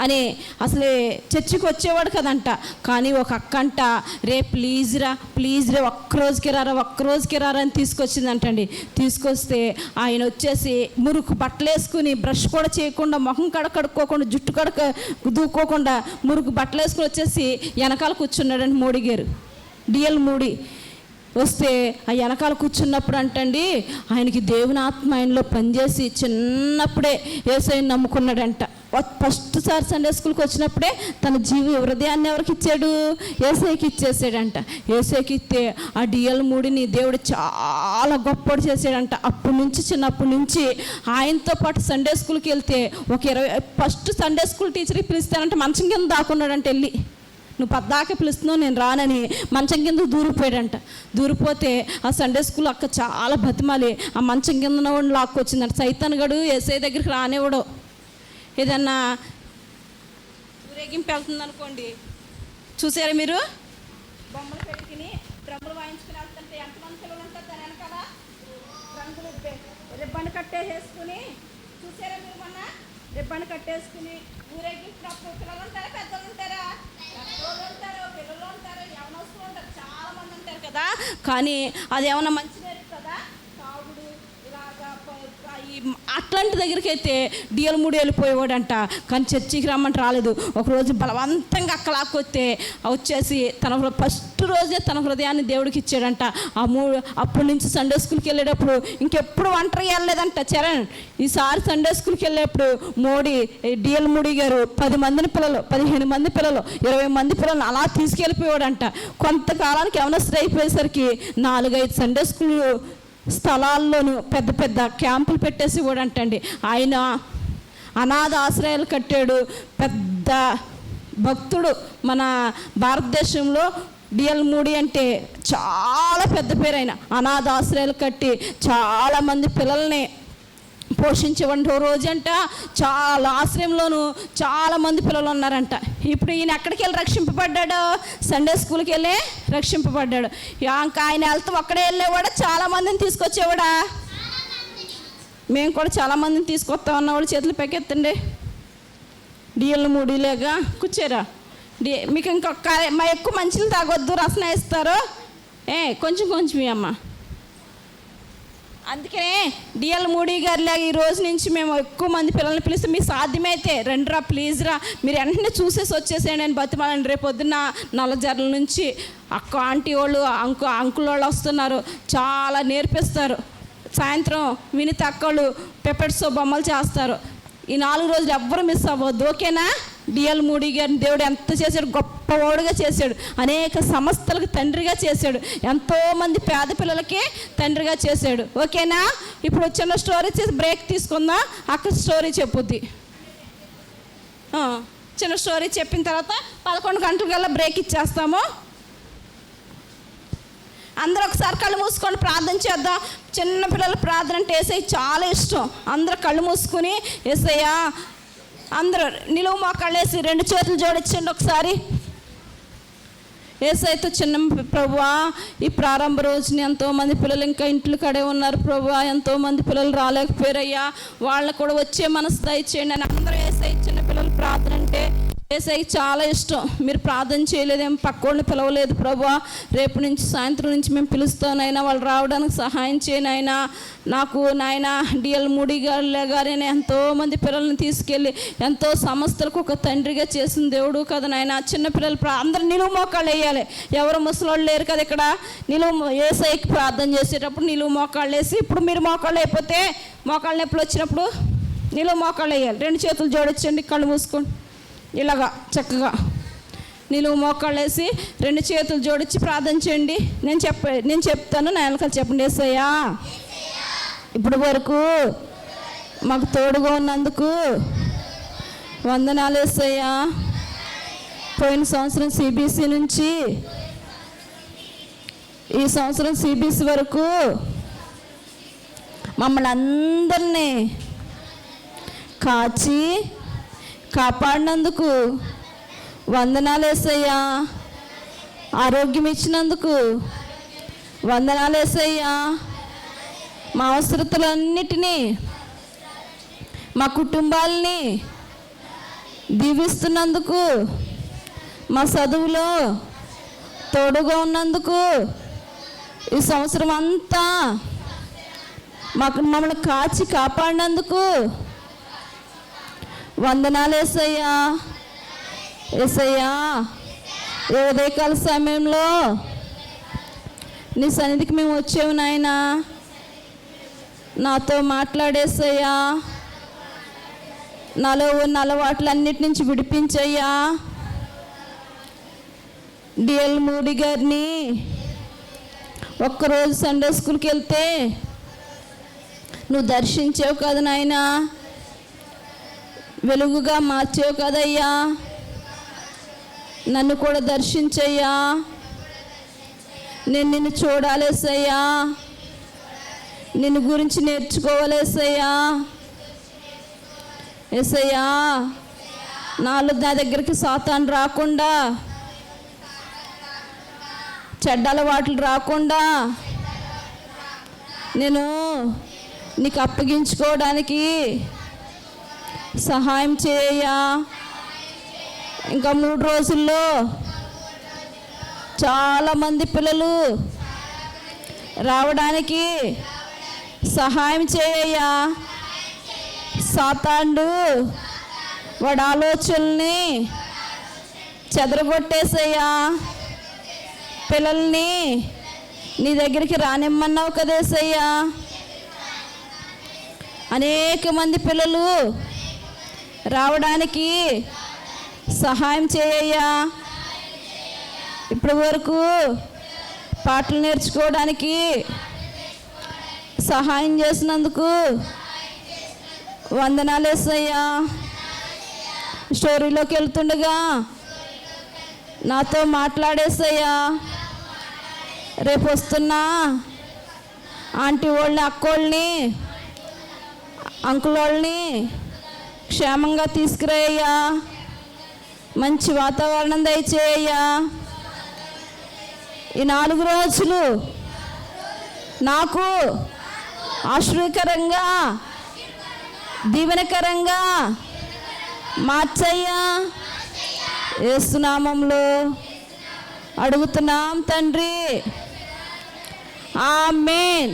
అని అసలే చర్చికి వచ్చేవాడు కదంట. కానీ ఒక అక్క అంట, రే ప్లీజ్ రా ఒక్కరోజుకి రారా అని తీసుకొచ్చిందంటండి. తీసుకొస్తే ఆయన వచ్చేసి మురుకు బట్టలు వేసుకుని, బ్రష్ కూడా చేయకుండా, మొహం కడుక్కోకుండా, జుట్టు దూక్కోకుండా మురుకు బట్టలు వేసుకుని వచ్చేసి వెనకాల కూర్చున్నాడండి మోడీ గారు. డిఎల్ మోడీ వస్తే ఆ వెనకాల కూర్చున్నప్పుడు అంటండి ఆయనకి దేవుని ఆత్మ ఆయనలో పనిచేసి చిన్నప్పుడే యేసయ్యని నమ్ముకున్నాడంట. ఫస్ట్ సారి సండే స్కూల్కి వచ్చినప్పుడే తన హృదయాన్ని ఎవరికి ఇచ్చాడు? యేసయ్యకి ఇచ్చేసాడంట. యేసయ్యకి ఇస్తే ఆ డిఎల్ మూడిని దేవుడు చాలా గొప్పడు చేసాడంట. చిన్నప్పటి నుంచి ఆయనతో పాటు సండే స్కూల్కి వెళ్తే ఒక 20 ఫస్ట్ సండే స్కూల్ టీచర్కి పిలుస్తానంటే మంచం కింద దాక్కున్నాడంట. వెళ్ళి నువ్వు పద్దాక పిలుస్తున్నావు నేను రానని మంచం కింద దూరిపోయాడంట. దూరిపోతే ఆ సండే స్కూల్ అక్క చాలా బతిమాలి ఆ మంచం కింద వాడిని లాక్కొచ్చిందంట. సైతాన్ గడు యేసయ్య దగ్గరికి రానివ్వడు. ఏదన్నా ఊరేగింపు వెళ్తుంది అనుకోండి, చూసారా మీరు, బొమ్మలు పెట్టుకుని డ్రమ్ములు వాయించుకుని వెళ్తుంటే ఎంతమంది పిల్లలు ఉంటారు దాని వెనకాల? రంగులు రిబ్బన్ కట్టేసుకుని, చూసారా మీరు మొన్న రిబ్బన్ కట్టేసుకుని ఊరేగించినప్పుడు పిల్లలు ఉంటారా పెద్దలు ఉంటారా? పెద్దోళ్ళు ఉంటారు, పిల్లలు ఉంటారు, యవనస్తులు ఉంటారు, చాలా మంది ఉంటారు కదా. కానీ అది ఏమన్నా మంచి నేర్పుతుందా? తాగుడు ఇలాగా అట్లాంటి దగ్గరికి అయితే డిఎల్ మూడు వెళ్ళిపోయేవాడంట. కానీ చర్చికి రమ్మంటే రాలేదు. ఒకరోజు బలవంతంగా అక్కలాక్కొస్తే వచ్చేసి తన ఫస్ట్ రోజే తన హృదయాన్ని దేవుడికి ఇచ్చాడంట. అప్పటి నుంచి సండే స్కూల్కి వెళ్ళేటప్పుడు ఇంకెప్పుడు ఒంటరి వెళ్ళలేదంట చరణ్. ఈసారి సండే స్కూల్కి వెళ్ళేటప్పుడు డిఎల్ మూడీ గారు 10 మందిని పిల్లలు, 15 మంది పిల్లలు, 20 మంది పిల్లలు అలా తీసుకెళ్ళిపోయాడంట. కొంతకాలానికి యవనస్తులు అయిపోయేసరికి 4-5 సండే స్కూల్ స్థలాల్లోనూ పెద్ద పెద్ద క్యాంపులు పెట్టేసి ఇవ్వడంటండి. ఆయన అనాథ ఆశ్రయాలు కట్టాడు. పెద్ద భక్తుడు. మన భారతదేశంలో డిఎల్ మూడీ అంటే చాలా పెద్ద పేరు. ఆయన అనాథ ఆశ్రయాలు కట్టి చాలామంది పిల్లల్ని పోషించేవంట. ఓ రోజంట చాలా ఆశ్రయంలోనూ చాలామంది పిల్లలు ఉన్నారంట. ఇప్పుడు ఈయన ఎక్కడికి వెళ్ళి రక్షింపబడ్డాడు? సండే స్కూల్కి వెళ్ళి రక్షింపబడ్డాడు. ఇంకా ఆయన వెళ్తే ఒక్కడే వెళ్ళేవాడా? చాలామందిని తీసుకొచ్చేవాడా? మేము కూడా చాలామందిని తీసుకొస్తా ఉన్నవాడు చేతులు పెకెత్తండి. డిఎల్ మూడీలేగా కూర్చోరా. మీకు ఇంకొక ఎక్కువ మంచిలు తాగొద్దు, రసన ఇస్తారు. కొంచెం అమ్మ. అందుకనే డిఎల్ మూడీ గారిలాగా ఈ రోజు నుంచి మేము ఎక్కువ మంది పిల్లల్ని పిలిస్తే మీకు సాధ్యమైతే రండిరా, ప్లీజ్ రా, మీరు వెంటనే చూసేసి వచ్చేసేయండి అని బతిమాలండి. రేపు పొద్దున్న నల్లజర్ల నుంచి ఆంటీ వాళ్ళు అంకుల్ వాళ్ళు వస్తున్నారు, చాలా నేర్పిస్తారు. సాయంత్రం వినిత అక్కలు పెపెట్స్ బొమ్మలు చేస్తారు. ఈ 4 రోజులు ఎవ్వరు మిస్ అవ్వద్దు, ఓకేనా? డిఎల్ మూడీ గారిని దేవుడు ఎంత చేశాడు, గొప్పవాడుగా చేశాడు. అనేక సంస్థలకు తండ్రిగా చేశాడు, ఎంతోమంది పేద పిల్లలకి తండ్రిగా చేశాడు, ఓకేనా? ఇప్పుడు చిన్న స్టోరీ చేసి బ్రేక్ తీసుకుందాం. అక్కడ స్టోరీ చెప్పుద్ది. చిన్న స్టోరీ చెప్పిన తర్వాత 11 గంటలకల్లా బ్రేక్ ఇచ్చేస్తాము. అందరూ ఒకసారి కళ్ళు మూసుకొని ప్రార్థన చేద్దాం. చిన్నపిల్లల ప్రార్థన అంటే యేసయ్య చాలా ఇష్టం. అందరూ కళ్ళు మూసుకుని యేసయ్య అందరూ నిలువు మోకాళ్ళు వేసి 2 చేతులు జోడించండి ఒకసారి. యేసయ్యతో చిన్న ప్రభువా, ఈ ప్రారంభ రోజుని ఎంతోమంది పిల్లలు ఇంకా ఇంట్లో కడే ఉన్నారు ప్రభువా, ఎంతోమంది పిల్లలు రాలేకపోయారయ్యా, వాళ్ళకు కూడా వచ్చే మనసు దయచేయండి అని అందరూ యేసయ్య చిన్న పిల్లల ప్రార్థన అంటే యేసయ్యకి చాలా ఇష్టం. మీరు ప్రార్థన చేయలేదేమో, పక్కోళ్ళని పిలవలేదు ప్రభువా, రేపు నుంచి సాయంత్రం నుంచి మేము పిలుస్తానైనా వాళ్ళు రావడానికి సహాయం చేయనైనా. నాకు నాయన డిఎల్ మూడీ గారిని ఎంతోమంది పిల్లల్ని తీసుకెళ్ళి ఎంతో సంస్థలకు ఒక తండ్రిగా చేసిన దేవుడు కదా నాయన. చిన్నపిల్లలు అందరు నిలువు మోకాళ్ళు వేయాలి. ఎవరు ముసలోళ్ళు లేరు కదా ఇక్కడ. యేసయ్యకి ప్రార్థన చేసేటప్పుడు నిలువు మోకాళ్ళు వేసి, ఇప్పుడు మీరు మోకాళ్ళు అయిపోతే మోకాళ్ళ నొప్పులు వచ్చినప్పుడు నిలువు మోకాళ్ళు వేయాలి. 2 చేతులు జోడించండి, కళ్ళు మూసుకోండి. ఇలాగా చక్కగా నిలువు మోకాళ్ళు వేసి 2 చేతులు జోడించి ప్రార్థన చేయండి. నేను చెప్తాను, నా వెనకాల చెప్పండి. యేసయ్యా, ఇప్పుడు వరకు మాకు తోడుగా ఉన్నందుకు వందనాలు యేసయ్యా. పోయిన సంవత్సరం సిబిఎస్ఈ నుంచి ఈ సంవత్సరం సిబిఎస్ఈ వరకు మమ్మల్ని అందరినీ కాచి కాపాడినందుకు వందనాలు యేసయ్యా. ఆరోగ్యం ఇచ్చినందుకు వందనాలు యేసయ్యా. మా అవసరతలన్నిటినీ, మా కుటుంబాలని దీవిస్తున్నందుకు, మా చదువులో తోడుగా ఉన్నందుకు, ఈ సంవత్సరం అంతా మమ్మల్ని కాచి కాపాడినందుకు వందనాలు యేసయ్యా. యేసయ్యా, ఏ ఉదయకాల సమయంలో నీ సన్నిధికి మేము వచ్చాము నాయన, నాతో మాట్లాడేసయ్యా. నాలో ఉన్న అలవాట్లన్నిటి నుంచి విడిపించయ్యా. డిఎల్ మూడీ గారిని ఒక్కరోజు సండే స్కూల్కి వెళ్తే నువ్వు దర్శించావు కదా నాయన, వెలుగుగా మార్చావు కదయ్యా. నన్ను కూడా దర్శించయ్యా. నేను నిన్ను చూడాలేసయ్యా, నిన్ను గురించి నేర్చుకోవాలేసయ్యా. యేసయ్యా, నా దగ్గరికి సాతాను రాకుండా, చెడ్డ అలవాట్లు రాకుండా నేను నీకు అప్పగించుకోవడానికి సహాయం చేయయ్యా. ఇంకా 3 రోజుల్లో చాలామంది పిల్లలు రావడానికి సహాయం చేయయ్యా. సాతాండు వాడి ఆలోచనల్ని చెదరగొట్టేసయ్యా. పిల్లల్ని నీ దగ్గరికి రానిమ్మన్నావు కదేసయ్యా. అనేక మంది పిల్లలు రావడానికి సహాయం చేయయ్యా. ఇప్పటి వరకు పాటలు నేర్చుకోవడానికి సహాయం చేసినందుకు వందనాలు యేసయ్యా. స్టోరీలోకి వెళ్తుండగా నాతో మాట్లాడేసయ్యా. రేపు వస్తున్నా ఆంటీ వాళ్ళని, అక్కోళ్ళని, అంకుల్ వాళ్ళని క్షేమంగా తీసుకురాయ్యా. మంచి వాతావరణం దయచేయ్యా. ఈ 4 రోజులు నాకు ఆశ్చర్యకరంగా, దీవెనకరంగా మార్చయ్యా. యేసు నామములో అడుగుతున్నాం తండ్రి, ఆమేన్.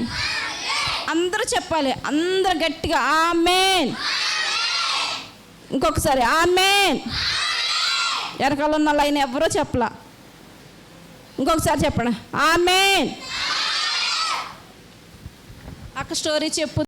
అందరూ చెప్పాలి, అందరూ గట్టిగా ఆమేన్. ఇంకొకసారి ఆమేన్. వెనకాల ఉన్న లైన్ ఎవరో చెప్పలా, ఇంకొకసారి చెప్పండి ఆమేన్. అక్క స్టోరీ చెప్పు.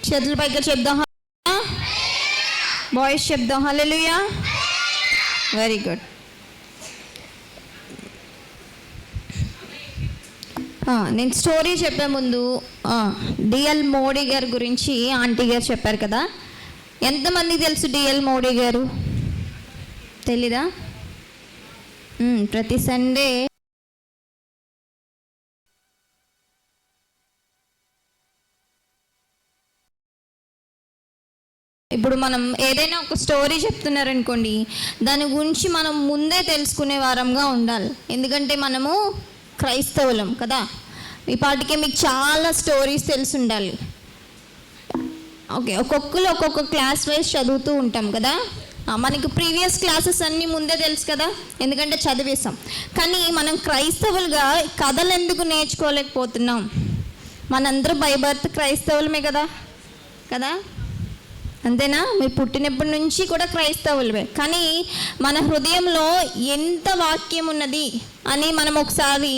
చేతుల పైకి చెప్దాం, బాయ్స్ చెప్దాం హల్లెలూయా. Very good. నేను స్టోరీ చెప్పే ముందు డిఎల్ మోడీ గారి గురించి ఆంటీ గారు చెప్పారు కదా. ఎంతమందికి తెలుసు డిఎల్ మోడీ గారు? తెలీదా? ప్రతి సండే ఇప్పుడు మనం ఏదైనా ఒక స్టోరీ చెప్తున్నారనుకోండి, దాని గురించి మనం ముందే తెలుసుకునే వారంగా ఉండాలి. ఎందుకంటే మనము క్రైస్తవులం కదా. ఈ పాటికే మీకు చాలా స్టోరీస్ తెలిసి ఉండాలి. ఓకే, ఒక్కొక్కరు ఒక్కొక్క క్లాస్ వైజ్ చదువుతూ ఉంటాం కదా. మనకి ప్రీవియస్ క్లాసెస్ అన్నీ ముందే తెలుసు కదా, ఎందుకంటే చదివేస్తాం. కానీ మనం క్రైస్తవులుగా కథలు ఎందుకు నేర్చుకోలేకపోతున్నాం? మనందరూ బై బర్త్ క్రైస్తవులమే కదా కదా అంతేనా? మీరు పుట్టినప్పటి నుంచి కూడా క్రైస్తవులమే. కానీ మన హృదయంలో ఎంత వాక్యం ఉన్నది అని మనం ఒకసారి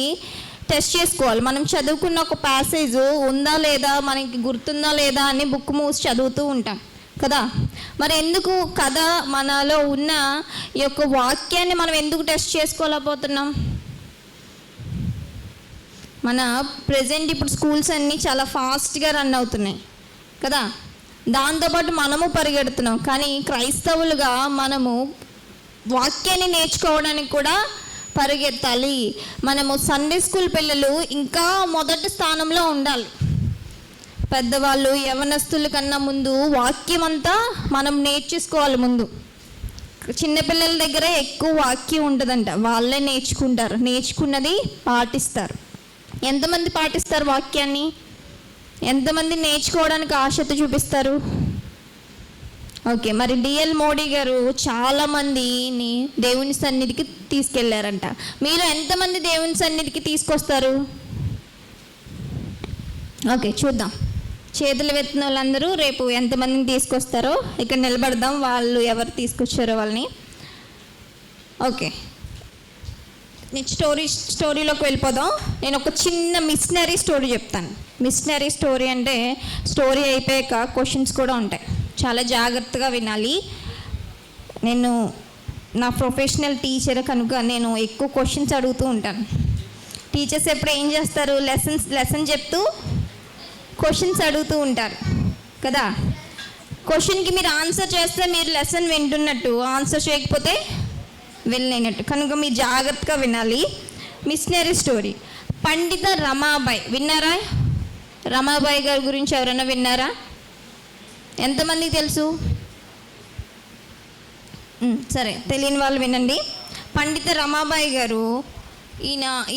టెస్ట్ చేసుకోవాలి. మనం చదువుకున్న ఒక ప్యాసేజ్ ఉందా లేదా, మనకి గుర్తుందా లేదా అని బుక్ మూసి చదువుతూ ఉంటాం కదా. మరి ఎందుకు కథ మనలో ఉన్న ఈ యొక్క వాక్యాన్ని మనం ఎందుకు టెస్ట్ చేసుకోలేకపోతున్నాం? మన ప్రజెంట్ ఇప్పుడు స్కూల్స్ అన్నీ చాలా ఫాస్ట్గా రన్ అవుతున్నాయి కదా. దాంతోపాటు మనము పరిగెడుతున్నాం. కానీ క్రైస్తవులుగా మనము వాక్యాన్ని నేర్చుకోవడానికి కూడా పరిగెత్తాలి. మనము సండే స్కూల్ పిల్లలు ఇంకా మొదటి స్థానంలో ఉండాలి. పెద్దవాళ్ళు యవనస్తుల కన్నా ముందు వాక్యం అంతా మనం నేర్చేసుకోవాలి. ముందు చిన్నపిల్లల దగ్గర ఎక్కువ వాక్యం ఉంటుందంట, వాళ్ళే నేర్చుకుంటారు. నేర్చుకున్నది పాటిస్తారు. ఎంతమంది పాటిస్తారు వాక్యాన్ని? ఎంతమంది నేర్చుకోవడానికి ఆసక్తి చూపిస్తారు? ఓకే, మరి డిఎల్ మోడీ గారు చాలామందిని దేవుని సన్నిధికి తీసుకెళ్లారంట. మీరు ఎంతమంది దేవుని సన్నిధికి తీసుకొస్తారు? ఓకే, చూద్దాం. చేతులు ఎత్తిన వాళ్ళందరూ రేపు ఎంతమందిని తీసుకొస్తారో ఇక్కడ నిలబడదాం. వాళ్ళు ఎవరు తీసుకొచ్చారో వాళ్ళని. ఓకే, నేను స్టోరీలోకి వెళ్ళిపోదాం. నేను ఒక చిన్న మిషనరీ స్టోరీ చెప్తాను. మిషనరీ స్టోరీ అంటే స్టోరీ అయిపోయాక క్వశ్చన్స్ కూడా ఉంటాయి. చాలా జాగ్రత్తగా వినాలి. నేను నా ప్రొఫెషనల్ టీచర్ కనుక నేను ఎక్కువ క్వశ్చన్స్ అడుగుతూ ఉంటాను. టీచర్స్ ఎప్పుడు ఏం చేస్తారు? లెసన్ చెప్తూ క్వశ్చన్స్ అడుగుతూ ఉంటారు కదా. క్వశ్చన్కి మీరు ఆన్సర్ చేస్తే మీరు లెసన్ వింటున్నట్టు, ఆన్సర్ చేయకపోతే వెళ్ళినట్టు. కనుక మీరు జాగ్రత్తగా వినాలి. Missionary story. పండిత రమాబాయి విన్నారా? రమాబాయి గారి గురించి ఎవరైనా విన్నారా? ఎంతమందికి తెలుసు? సరే, తెలియని వాళ్ళు వినండి. పండిత రమాబాయి గారు,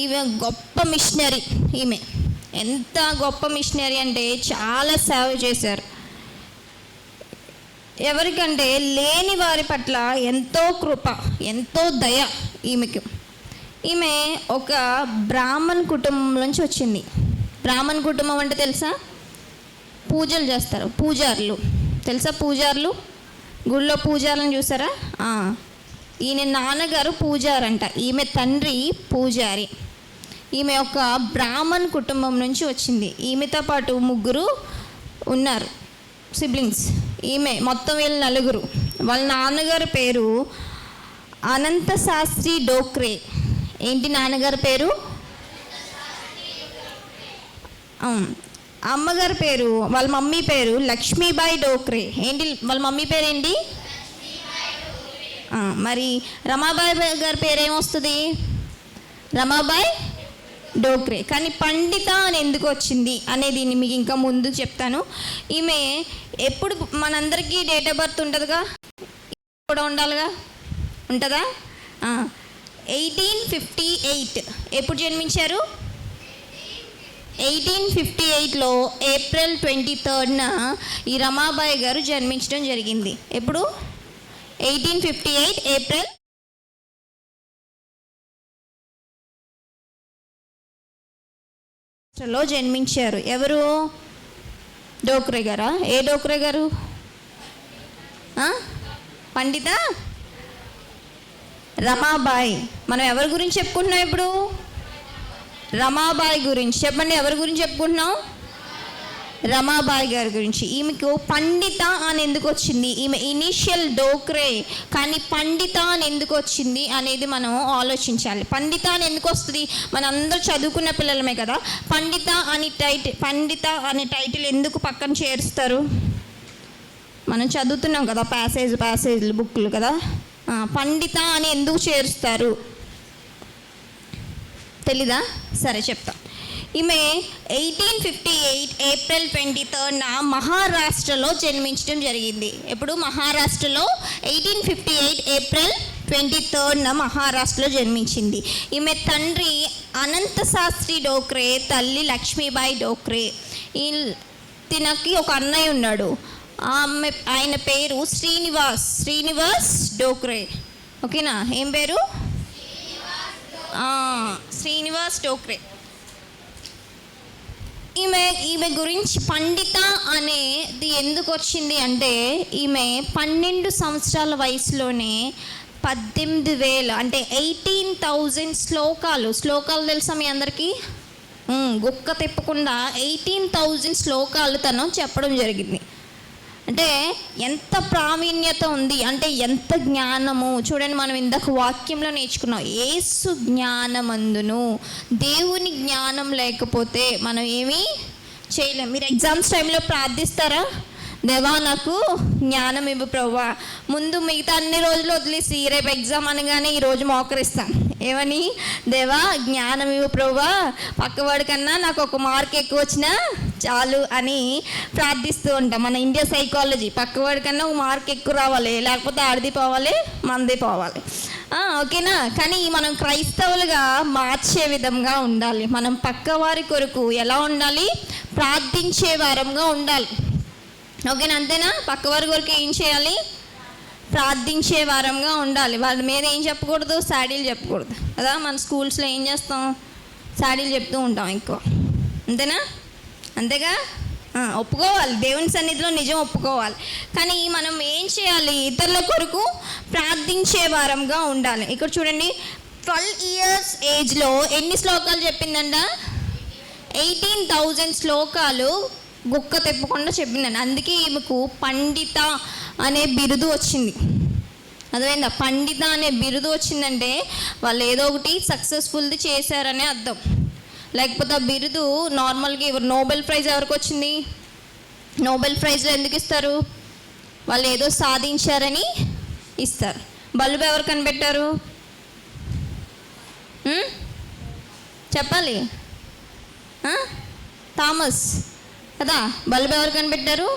ఈమె గొప్ప మిషనరీ. ఈమె ఎంత గొప్ప మిషనరీ అంటే చాలా సేవ చేశారు. ఎవరికంటే లేని వారి పట్ల ఎంతో కృప, ఎంతో దయ ఈమెకి. ఈమె ఒక బ్రాహ్మణ్ కుటుంబం నుంచి వచ్చింది. బ్రాహ్మణ్ కుటుంబం అంటే తెలుసా? పూజలు చేస్తారు, పూజారులు. తెలుసా పూజారులు? గుళ్ళో పూజారులను చూసారా? ఈయన నాన్నగారు పూజారంట, ఈమె తండ్రి పూజారి. ఈమె ఒక బ్రాహ్మణ్ కుటుంబం నుంచి వచ్చింది. ఈమెతో పాటు ముగ్గురు ఉన్నారు సిబ్లింగ్స్. ఈమె మొత్తం వీళ్ళు నలుగురు. వాళ్ళ నాన్నగారి పేరు అనంత శాస్త్రి డోక్రే. ఏంటి నాన్నగారి పేరు? అమ్మగారి పేరు, వాళ్ళ మమ్మీ పేరు లక్ష్మీబాయి డోక్రే. ఏంటి వాళ్ళ మమ్మీ పేరు ఏంటి? మరి రమాబాయి గారి పేరు ఏమొస్తుంది? రమాబాయి డోక్రే. కానీ పండిత అని ఎందుకు వచ్చింది అనేది మీకు ఇంకా ముందు చెప్తాను. ఈమె ఎప్పుడు మనందరికీ డేట్ ఆఫ్ బర్త్ ఉంటుందిగా, కూడా ఉండాలిగా, ఉంటుందా? 1858 ఎప్పుడు జన్మించారు? 1858లో ఏప్రిల్ 23న ఈ రమాబాయి గారు జన్మించడం జరిగింది. ఎప్పుడు? 1858 ఏప్రిల్ లో జన్మించారు. ఎవరు? డోక్రే గారా? ఏ డోక్రే గారు? పండిత రమాబాయి. మనం ఎవరి గురించి చెప్పుకుంటున్నాం ఇప్పుడు? రమాబాయి గురించి. చెప్పండి, ఎవరి గురించి చెప్పుకుంటున్నాం? రమాబాయి గారి గురించి. ఈమెకు పండిత అని ఎందుకు వచ్చింది? ఈమె ఇనిషియల్ డోక్రే, కానీ పండిత అని ఎందుకు వచ్చింది అనేది మనం ఆలోచించాలి. పండిత అని ఎందుకు వస్తుంది? మనందరూ చదువుకున్న పిల్లలమే కదా. పండిత అనే టైటిల్ ఎందుకు పక్కన చేరుస్తారు? మనం చదువుతున్నాం కదా, ప్యాసేజ్లు బుక్లు కదా. పండిత అని ఎందుకు చేరుస్తారు తెలీదా? సరే చెప్తా. ఈమె 1858 ఏప్రిల్ 23న మహారాష్ట్రలో జన్మించడం జరిగింది. ఎప్పుడు? మహారాష్ట్రలో 1858 ఏప్రిల్ 23న మహారాష్ట్రలో జన్మించింది. ఈమె తండ్రి అనంత శాస్త్రి డోక్రే, తల్లి లక్ష్మీబాయి డోక్రే. తినకి ఒక అన్నయ్య ఉన్నాడు. ఆయన పేరు శ్రీనివాస్ డోక్రే. ఓకేనా? ఏం పేరు? శ్రీనివాస్ డోక్రే. ఈమె గురించి పండిత అనేది ఎందుకు వచ్చింది అంటే, ఈమె 12 సంవత్సరాల వయసులోనే 18,000 అంటే 18,000 శ్లోకాలు తెలుసా మీ అందరికీ? గుక్క తిప్పకుండా 18,000 శ్లోకాలు తను చెప్పడం జరిగింది. అంటే ఎంత ప్రావీణ్యత ఉంది అంటే, ఎంత జ్ఞానము. చూడండి, మనం ఇందాక వాక్యంలో నేర్చుకున్నాం, యేసు జ్ఞానమందును. దేవుని జ్ఞానం లేకపోతే మనం ఏమీ చేయలేం. మీరు ఎగ్జామ్స్ టైంలో ప్రార్థిస్తారా? దేవా నాకు జ్ఞానం ఇవ్వు ప్రభువా. ముందు మిగతా అన్ని రోజులు వదిలేసి రేపు ఎగ్జామ్ అనగానే ఈరోజు మోకరిస్తాం. ఏమని? దేవా జ్ఞానం ఇవ్వు ప్రభువా, పక్కవాడి కన్నా నాకు ఒక మార్క్ ఎక్కువ వచ్చినా చాలు అని ప్రార్థిస్తూ ఉంటాం. మన ఇండియా సైకాలజీ, పక్కవాడి కన్నా ఒక మార్క్ ఎక్కువ రావాలి, లేకపోతే ఆడిది పోవాలి, మనది పోవాలి. ఓకేనా? కానీ మనం క్రైస్తవులుగా మార్చే విధంగా ఉండాలి. మనం పక్కవారి కొరకు ఎలా ఉండాలి? ప్రార్థించే వారంగా ఉండాలి. ఓకేనా? అంతేనా? పక్కవారి కొరకు ఏం చేయాలి? ప్రార్థించే వారంగా ఉండాలి. వాళ్ళ మీద ఏం చెప్పకూడదు? శాడీలు చెప్పకూడదు కదా. మన స్కూల్స్లో ఏం చేస్తాం? శాడీలు చెప్తూ ఉంటాం ఎక్కువ. అంతేనా? అంతేగా? ఒప్పుకోవాలి, దేవుని సన్నిధిలో నిజం ఒప్పుకోవాలి. కానీ మనం ఏం చేయాలి? ఇతరుల కొరకు ప్రార్థించే వారంగా ఉండాలి. ఇక్కడ చూడండి, 12 years ఏజ్లో ఎన్ని శ్లోకాలు చెప్పిందంట? 18,000 శ్లోకాలు గుక్క తెప్పకుండా చెప్పిందండి. అందుకే ఈమెకు పండిత అనే బిరుదు వచ్చింది. అదేందా? పండిత అనే బిరుదు వచ్చిందంటే వాళ్ళు ఏదో ఒకటి సక్సెస్ఫుల్ది చేశారనే అర్థం. లేకపోతే ఆ బిరుదు నార్మల్గా నోబెల్ ప్రైజ్ ఎవరికి వచ్చింది? నోబెల్ ప్రైజ్లో ఎందుకు ఇస్తారు? వాళ్ళు ఏదో సాధించారని ఇస్తారు. బల్బు ఎవరు కనిపెట్టారు? చెప్పాలి. థామస్ కదా. బల్బు ఎవరు కనిపెట్టారు?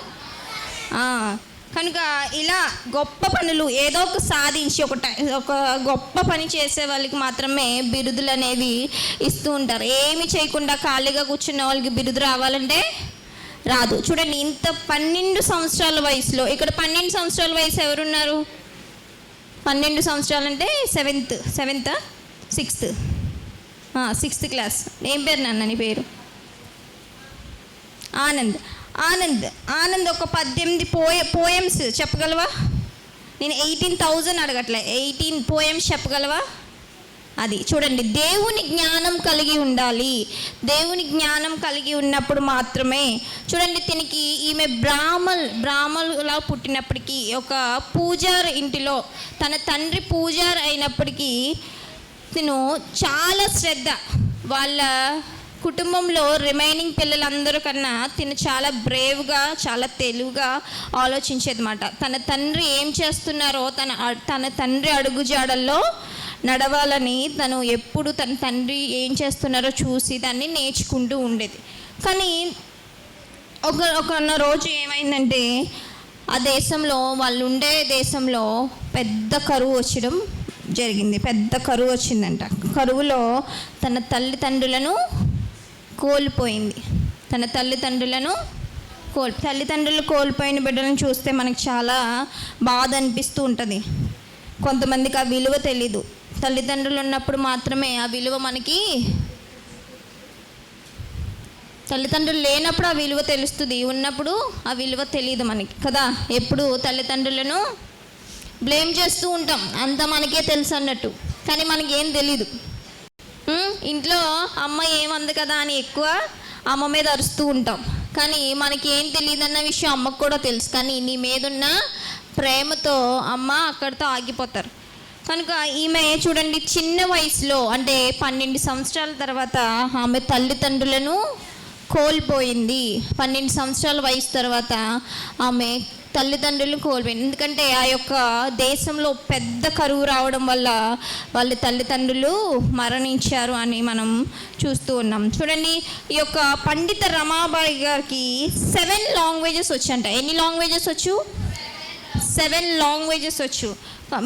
కనుక ఇలా గొప్ప పనులు ఏదో ఒక సాధించి ఒక గొప్ప పని చేసే వాళ్ళకి మాత్రమే బిరుదులు అనేవి ఇస్తూ ఉంటారు. ఏమి చేయకుండా ఖాళీగా కూర్చున్న వాళ్ళకి బిరుదు రావాలంటే రాదు. చూడండి, ఇంత 12 సంవత్సరాల వయసులో, ఇక్కడ 12 సంవత్సరాల వయసు ఎవరున్నారు? 12 సంవత్సరాలంటే సిక్స్త్ క్లాస్. ఏం పేరు నాన్న నీ పేరు? ఆనంద్ ఒక 18 పోయమ్స్ చెప్పగలవా? నేను 18,000 అడగట్లే, 18 పోయమ్స్ చెప్పగలవా? అది చూడండి, దేవుని జ్ఞానం కలిగి ఉండాలి. దేవుని జ్ఞానం కలిగి ఉన్నప్పుడు మాత్రమే. చూడండి, తినికి ఈమె బ్రాహ్మణులా పుట్టినప్పటికీ, ఒక పూజారి ఇంటిలో తన తండ్రి పూజారి అయినప్పటికీ తిను చాలా శ్రద్ధ. వాళ్ళ కుటుంబంలో రిమైనింగ్ పిల్లలందరూ కన్నా తిను చాలా బ్రేవ్గా, చాలా తెలివిగా ఆలోచించేదన్నమాట. తన తండ్రి ఏం చేస్తున్నారో తన తండ్రి అడుగుజాడల్లో నడవాలని తను ఎప్పుడు తన తండ్రి ఏం చేస్తున్నారో చూసి దాన్ని నేర్చుకుంటూ ఉండేది. కానీ ఒక రోజు ఏమైందంటే ఆ దేశంలో, వాళ్ళు ఉండే దేశంలో పెద్ద కరువు వచ్చడం జరిగింది. పెద్ద కరువు వచ్చిందంట. కరువులో తన తల్లిదండ్రులను కోల్పోయింది. తన తల్లిదండ్రులు కోల్పోయిన బిడ్డలను చూస్తే మనకు చాలా బాధ అనిపిస్తూ ఉంటుంది. కొంతమందికి ఆ విలువ తెలీదు. తల్లిదండ్రులు ఉన్నప్పుడు మాత్రమే ఆ విలువ మనకి, తల్లిదండ్రులు లేనప్పుడు ఆ విలువ తెలుస్తుంది, ఉన్నప్పుడు ఆ విలువ తెలియదు మనకి కదా. ఎప్పుడు తల్లిదండ్రులను బ్లేమ్ చేస్తూ ఉంటాం, అంతా మనకే తెలుసు అన్నట్టు, కానీ మనకేం తెలీదు. ఇంట్లో అమ్మ ఏమంది కదా అని ఎక్కువ అమ్మ మీద అరుస్తూ ఉంటాం, కానీ మనకి ఏం తెలియదు అన్న విషయం అమ్మకు కూడా తెలుసు. కానీ నీ మీదున్న ప్రేమతో అమ్మ అక్కడితో ఆగిపోతారు. కనుక ఈమె చూడండి, చిన్న వయసులో అంటే 12 సంవత్సరాల తర్వాత ఆమె తల్లిదండ్రులను కోల్పోయింది. 12 సంవత్సరాల వయసు తర్వాత ఆమె తల్లిదండ్రులను కోల్పోయింది. ఎందుకంటే ఆ యొక్క దేశంలో పెద్ద కరువు రావడం వల్ల వాళ్ళ తల్లిదండ్రులు మరణించారు అని మనం చూస్తూ ఉన్నాం. చూడండి, ఈ యొక్క పండిత రమాబాయి గారికి 7 లాంగ్వేజెస్ వచ్చంట. ఎన్ని లాంగ్వేజెస్ వచ్చు? 7 లాంగ్వేజెస్ వచ్చు.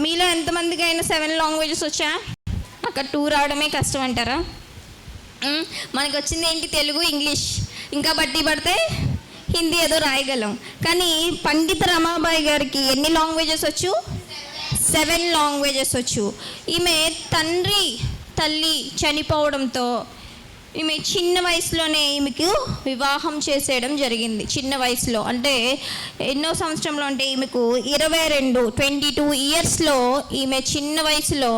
మీలో ఎంతమందికి అయినా 7 లాంగ్వేజెస్ వచ్చా? అక్కడ 2 రావడమే కష్టం అంటారా? మనకు వచ్చింది ఏంటి? తెలుగు, ఇంగ్లీష్, ఇంకా బట్టి పడితే హిందీ ఏదో రాయగలం. కానీ పండిత రమాబాయి గారికి ఎన్ని లాంగ్వేజెస్ వచ్చు? 7 లాంగ్వేజెస్ వచ్చు. ఈమె తల్లి చనిపోవడంతో ఈమె చిన్న వయసులోనే ఈమెకు వివాహం చేసేయడం జరిగింది. చిన్న వయసులో అంటే ఎన్నో సంవత్సరంలో అంటే ఈమెకు 22 ఇయర్స్లో ఈమె చిన్న వయసులో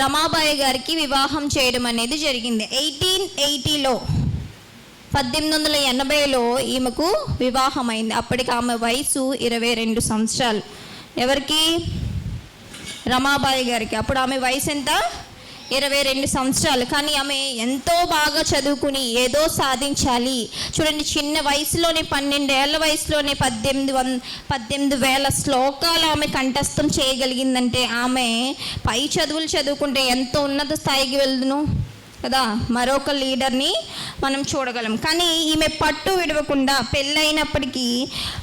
రమాబాయి గారికి వివాహం చేయడం అనేది జరిగింది. 1880లో 1880లో ఈమెకు వివాహం అయింది. అప్పటికి ఆమె వయసు 22 సంవత్సరాలు. ఎవరికి? రమాబాయి గారికి. అప్పుడు ఆమె వయసు ఎంత? 22 సంవత్సరాలు. కానీ ఆమె ఎంతో బాగా చదువుకుని ఏదో సాధించాలి. చూడండి, చిన్న వయసులోనే 12 ఏళ్ల వయసులోనే 18,000 శ్లోకాలు ఆమె కంఠస్థం చేయగలిగిందంటే ఆమె పై చదువులు చదువుకుంటే ఎంతో ఉన్నత స్థాయికి వెళ్దును కదా. మరొక లీడర్ని మనం చూడగలం. కానీ ఈమె పట్టు విడవకుండా పెళ్ళైనప్పటికీ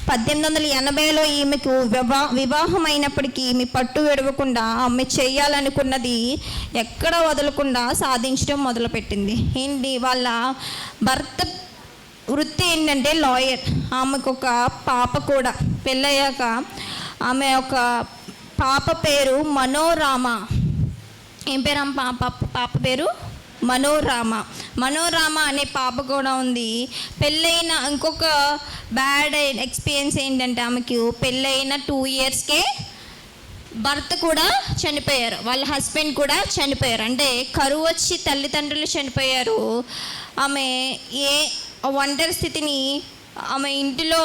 1880లో ఈమెకు వివాహం అయినప్పటికీ ఈమె పట్టు విడవకుండా ఆమె చేయాలనుకున్నది ఎక్కడ వదలకుండా సాధించడం మొదలుపెట్టింది. ఏంటి? వాళ్ళ భర్త వృత్తి ఏంటంటే లాయర్. ఆమెకు ఒక పాప కూడా. పెళ్ళయ్యాక ఆమె ఒక పాప పేరు మనోరామ. ఏం పేరు ఆమె పాప పేరు? మనోరామ అనే పాప కూడా ఉంది. పెళ్ళైన ఇంకొక బ్యాడ్ ఎక్స్పీరియన్స్ ఏంటంటే ఆమెకు పెళ్ళైన 2 ఇయర్స్కే భర్త కూడా చనిపోయారు. వాళ్ళ హస్బెండ్ కూడా చనిపోయారు. అంటే కరువు వచ్చి తల్లిదండ్రులు చనిపోయారు. ఆమె ఒంటరి స్థితిని ఆమె ఇంటిలో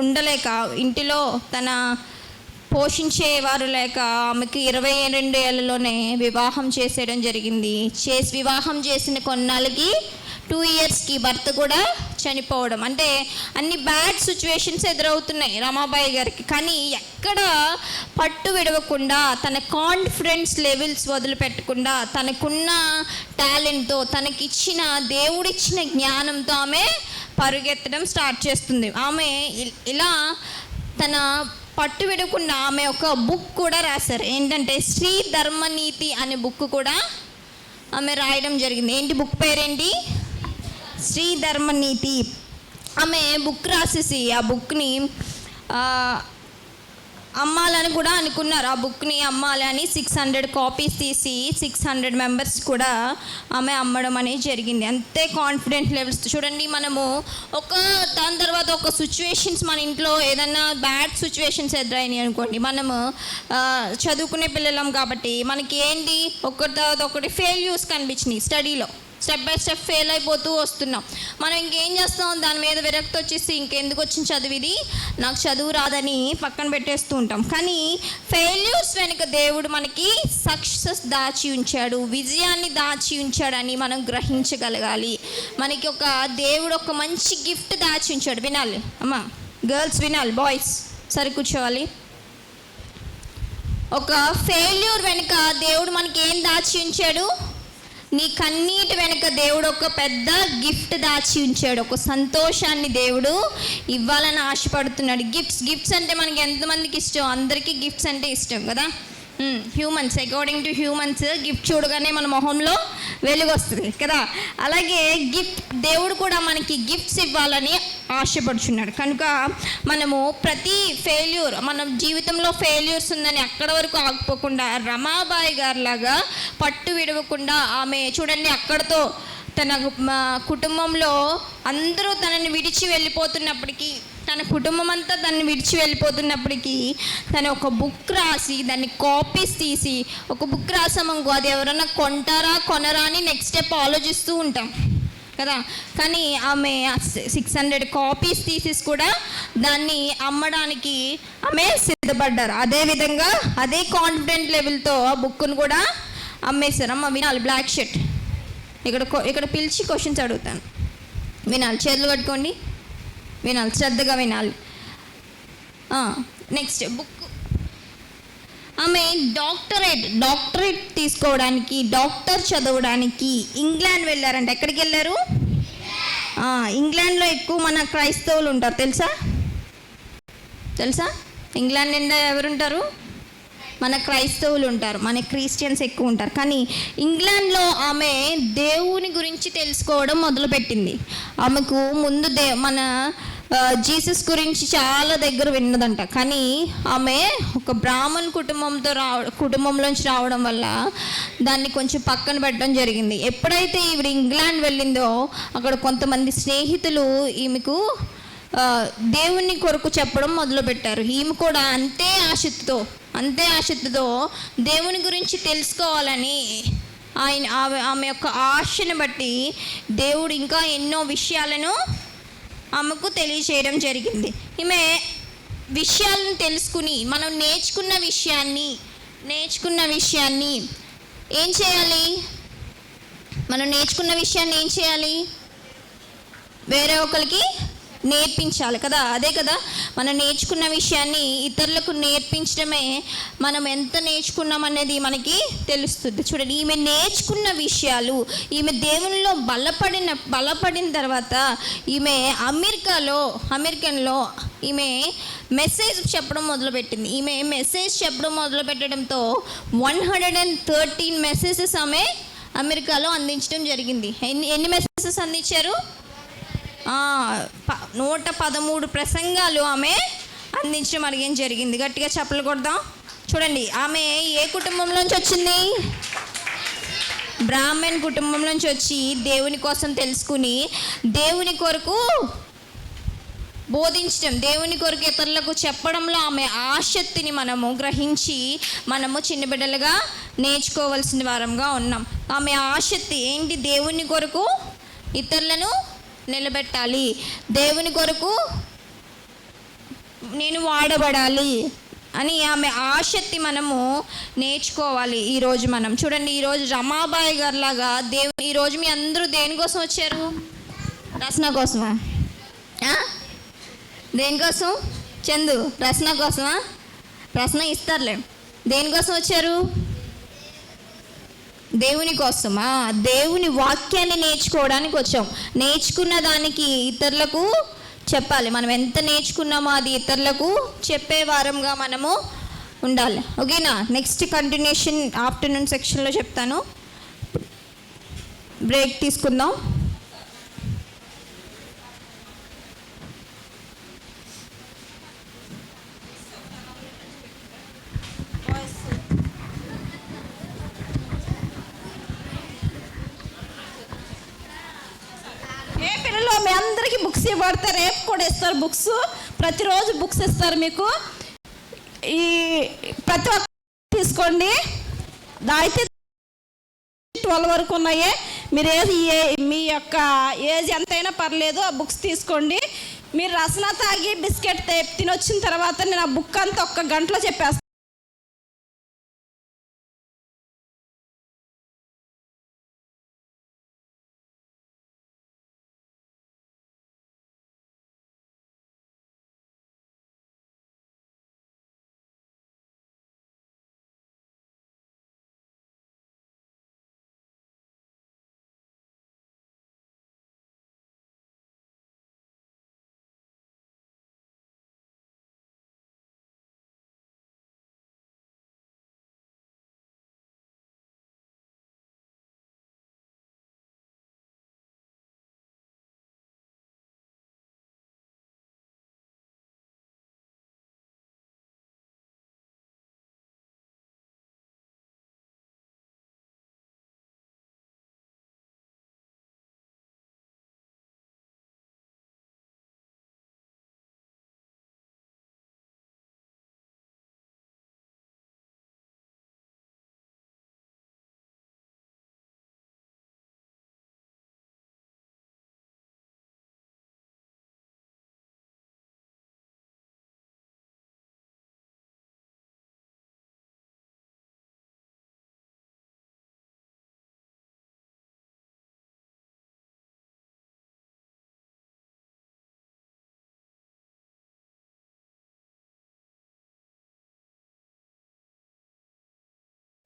ఉండలేక, ఇంటిలో తన పోషించేవారు లేక ఆమెకి 22 ఏళ్ళలోనే వివాహం చేసేయడం జరిగింది. వివాహం చేసిన కొన్నాళ్ళకి 2 ఇయర్స్కి భర్త కూడా చనిపోవడం. అంటే అన్ని బ్యాడ్ సిచ్యువేషన్స్ ఎదురవుతున్నాయి రమాబాయి గారికి. కానీ ఎక్కడ పట్టు విడవకుండా, తన కాన్ఫిడెన్స్ లెవెల్స్ వదిలిపెట్టకుండా, తనకున్న టాలెంట్తో, తనకిచ్చిన దేవుడిచ్చిన జ్ఞానంతో ఆమె పరుగెత్తడం స్టార్ట్ చేస్తుంది. ఆమె ఇలా తన పట్టు విడకుండా ఆమె ఒక బుక్ కూడా రాశారు. ఏంటంటే శ్రీ ధర్మనీతి అనే బుక్ కూడా ఆమె రాయడం జరిగింది. ఏంటి బుక్ పేరేంటి? శ్రీ ధర్మనీతి. ఆమె బుక్ రాసేసి ఆ బుక్ని అమ్మాలని కూడా అనుకున్నారు. ఆ బుక్ని అమ్మాలని 600 కాపీస్ తీసి 600 మెంబర్స్ కూడా ఆమె అమ్మడం అనేది జరిగింది. అంతే కాన్ఫిడెంట్ లెవెల్స్. చూడండి, మనము దాని తర్వాత ఒక సిచ్యువేషన్స్ మన ఇంట్లో ఏదన్నా బ్యాడ్ సిచ్యువేషన్స్ ఎదురైనాయి అనుకోండి, మనము చదువుకునే పిల్లలం కాబట్టి మనకి ఏంటి ఒకటి ఫెయిల్యూర్స్ కనిపించినాయి స్టడీలో స్టెప్ బై స్టెప్ ఫెయిల్ అయిపోతూ వస్తున్నాం. మనం ఇంకేం చేస్తాం, దాని మీద విరక్తి వచ్చేసి ఇంకెందుకు వచ్చిన చదువు ఇది, నాకు చదువు రాదని పక్కన పెట్టేస్తూ ఉంటాం. కానీ ఫెయిల్యూర్స్ వెనుక దేవుడు మనకి సక్సెస్ దాచి ఉంచాడు, విజయాన్ని దాచి ఉంచాడని మనం గ్రహించగలగాలి. మనకి ఒక దేవుడు ఒక మంచి గిఫ్ట్ దాచి ఉంచాడు. వినాలి అమ్మా, గర్ల్స్ వినాలి, బాయ్స్ సరి కూర్చోవాలి. ఒక ఫెయిల్యూర్ వెనుక దేవుడు మనకి ఏం దాచి ఉంచాడు? నీ కన్నీటి వెనుక దేవుడు ఒక పెద్ద గిఫ్ట్ దాచి ఉంచాడు. ఒక సంతోషాన్ని దేవుడు ఇవ్వాలని ఆశపడుతున్నాడు. గిఫ్ట్స్ అంటే మనకి ఎంతమందికి ఇష్టం? అందరికీ గిఫ్ట్స్ అంటే ఇష్టం కదా. Humans, according to humans, gift చూడగానే మన మొహంలో వెలుగు వస్తుంది కదా. అలాగే దేవుడు కూడా మనకి గిఫ్ట్స్ ఇవ్వాలని ఆశపడుచున్నాడు. కనుక మనము ప్రతి ఫెయిల్యూర్, మన జీవితంలో ఫెయిల్యూర్స్ ఉందని అక్కడ వరకు ఆగిపోకుండా రమాబాయి గారి లాగా పట్టు విడవకుండా ఆమె చూడండి, అక్కడతో తన కుటుంబంలో అందరూ తనని విడిచి వెళ్ళిపోతున్నప్పటికీ, తన కుటుంబం అంతా దాన్ని విడిచి వెళ్ళిపోతున్నప్పటికీ తను ఒక బుక్ రాసి దాన్ని కాపీస్ తీసి, ఒక బుక్ రాసామనుకో అది ఎవరైనా కొంటారా కొనరా అని నెక్స్ట్ స్టెప్ ఆలోచిస్తూ ఉంటాం కదా. కానీ ఆమె 600 కాపీస్ తీసేసి కూడా దాన్ని అమ్మడానికి ఆమె సిద్ధపడ్డారు. అదేవిధంగా అదే కాన్ఫిడెంట్ లెవెల్తో ఆ బుక్ను కూడా అమ్మేశారు. అమ్మ వినాలి, బ్లాక్ షర్ట్ ఇక్కడ పిలిచి క్వశ్చన్స్ అడుగుతాను, వినాలి, చేతులు కట్టుకోండి, వినాలి, శ్రద్ధగా వినాలి. నెక్స్ట్ బుక్, ఆమె డాక్టరేట్ తీసుకోవడానికి, డాక్టర్ చదవడానికి ఇంగ్లాండ్ వెళ్ళారంట. ఎక్కడికి వెళ్ళారు? ఇంగ్లాండ్లో ఎక్కువ మన క్రైస్తవులు ఉంటారు, తెలుసా? ఇంగ్లాండ్ నిండా ఎవరుంటారు? మన క్రైస్తవులు ఉంటారు, మన క్రిస్టియన్స్ ఎక్కువ ఉంటారు. కానీ ఇంగ్లాండ్లో ఆమె దేవుని గురించి తెలుసుకోవడం మొదలుపెట్టింది. ఆమెకు ముందు మన జీసస్ గురించి చాలా దగ్గర విన్నదంట. కానీ ఆమె ఒక బ్రాహ్మణ్ కుటుంబంలోంచి రావడం వల్ల దాన్ని కొంచెం పక్కన పెట్టడం జరిగింది. ఎప్పుడైతే ఈవిడ ఇంగ్లాండ్ వెళ్ళిందో అక్కడ కొంతమంది స్నేహితులు ఈమెకు దేవుని కొరకు చెప్పడం మొదలుపెట్టారు. ఈమె కూడా అంతే ఆసక్తితో దేవుని గురించి తెలుసుకోవాలని ఆమె యొక్క ఆశను బట్టి దేవుడు ఇంకా ఎన్నో విషయాలను ఆమెకు తెలియచేయడం జరిగింది. ఈమె విషయాలను తెలుసుకుని మనం నేర్చుకున్న విషయాన్ని ఏం చేయాలి? మనం నేర్చుకున్న విషయాన్ని ఏం చేయాలి? వేరే ఒకరికి నేర్పించాలి కదా. అదే కదా, మనం నేర్చుకున్న విషయాన్ని ఇతరులకు నేర్పించడమే మనం ఎంత నేర్చుకున్నాం అనేది మనకి తెలుస్తుంది. చూడండి, ఈమె నేర్చుకున్న విషయాలు, ఈమె దేవునిలో బలపడిన తర్వాత ఈమె అమెరికన్లో ఈమె మెసేజ్ చెప్పడం మొదలుపెట్టింది. ఈమె మెసేజ్ చెప్పడం మొదలుపెట్టడంతో 113 మెసేజెస్ ఆమె అమెరికాలో అందించడం జరిగింది. ఎన్ని మెసేజెస్ అందించారు? 113 ప్రసంగాలు ఆమె అందించడం అడిగేం జరిగింది. గట్టిగా చప్పలు కొడదాం. చూడండి, ఆమె ఏ కుటుంబంలోంచి వచ్చింది? బ్రాహ్మణ్ కుటుంబంలోంచి వచ్చి దేవుని కోసం తెలుసుకుని దేవుని కొరకు బోధించడం, దేవుని కొరకు ఇతరులకు చెప్పడంలో ఆమె ఆసక్తిని మనము గ్రహించి మనము చిన్న బిడ్డలుగా నేర్చుకోవాల్సిన వారంగా ఉన్నాం. ఆమె ఆసక్తి ఏంటి? దేవుని కొరకు ఇతరులను నిలబెట్టాలి, దేవుని కొరకు నేను వాడబడాలి అని ఆమె ఆసక్తి మనము నేర్చుకోవాలి. ఈరోజు మనం చూడండి, ఈరోజు రమాబాయి గారిలాగా ఈరోజు మీ అందరూ దేనికోసం వచ్చారు? రచన కోసమా? దేనికోసం? చందు, రచన కోసమా? రచన ఇస్తారులే. దేనికోసం వచ్చారు? దేవుని కోసమా? దేవుని వాక్యాన్ని నేర్చుకోవడానికి వచ్చాం. నేర్చుకున్న దానికి ఇతరులకు చెప్పాలి. మనం ఎంత నేర్చుకున్నామో అది ఇతరులకు చెప్పే వారంగా మనము ఉండాలి. ఓకేనా? నెక్స్ట్ కంటిన్యూషన్ ఆఫ్టర్నూన్ సెక్షన్లో చెప్తాను. బ్రేక్ తీసుకుందాం. పిల్లలు మీ అందరికీ బుక్స్ ఇవ్వబడతారు, రేపు కూడా ఇస్తారు బుక్స్, ప్రతిరోజు బుక్స్ ఇస్తారు మీకు. ఈ ప్రతి ఒక్క తీసుకోండి, అయితే 12 వరకు ఉన్నాయి. మీరు మీ యొక్క ఏజ్ ఎంతైనా పర్లేదు ఆ బుక్స్ తీసుకోండి. మీరు రసన తాగి బిస్కెట్ తినొచ్చిన తర్వాత నేను ఆ బుక్ అంతా 1 గంటలో చెప్పేస్తాను.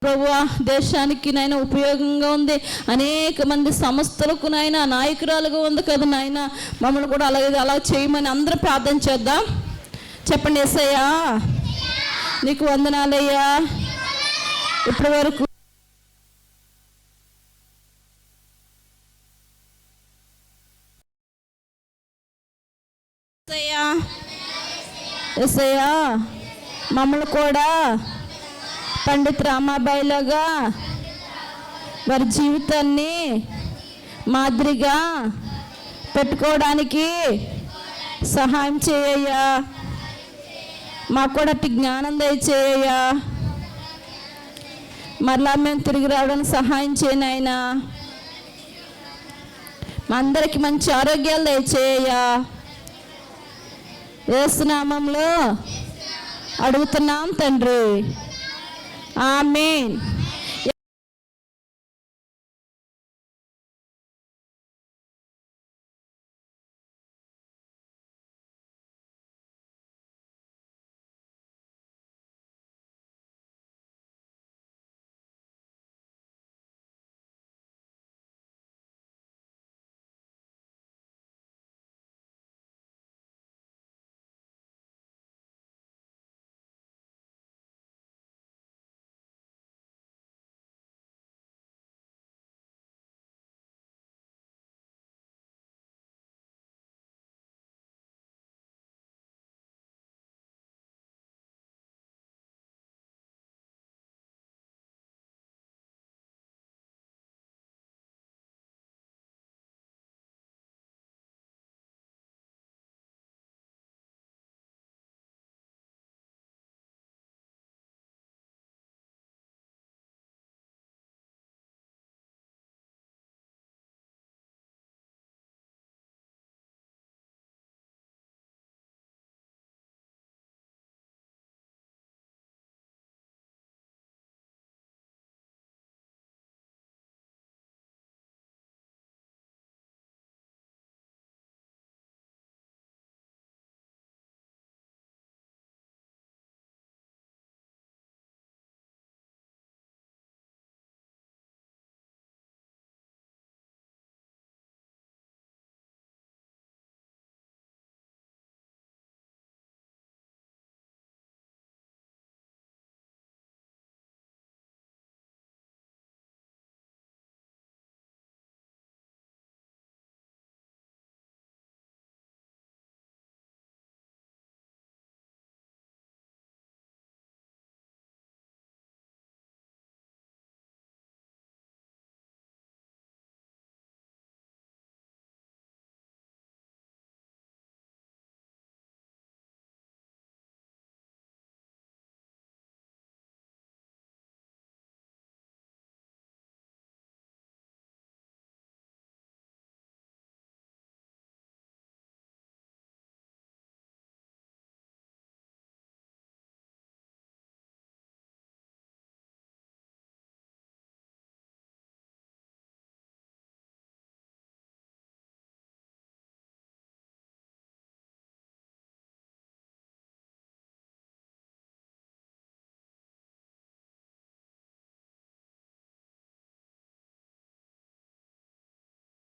ప్రభువా, దేశానికి నాయన ఉపయోగంగా ఉంది. అనేక మంది సంస్థలకు నాయన నాయకురాలుగా ఉంది కదా నాయన. మమ్మల్ని కూడా అలా చేయమని అందరూ ప్రార్థన చేద్దాం. చెప్పండి, యేసయ్యా నీకు వందనాలయ్యా. ఇప్పటి వరకు యేసయ్యా మమ్మల్ని కూడా పండిత్ రామాబాయిలాగా వారి జీవితాన్ని మాదిరిగా పెట్టుకోవడానికి సహాయం చేయయ్యా. మాకు కూడా అట్టి జ్ఞానం దయచేయ్యా. మరలా మేము తిరిగి రావడానికి సహాయం చేయనైనా. మా అందరికి మంచి ఆరోగ్యాలు దయచేయ్యా. యేసు నామములో అడుగుతున్నాం తండ్రి, ఆమేన్.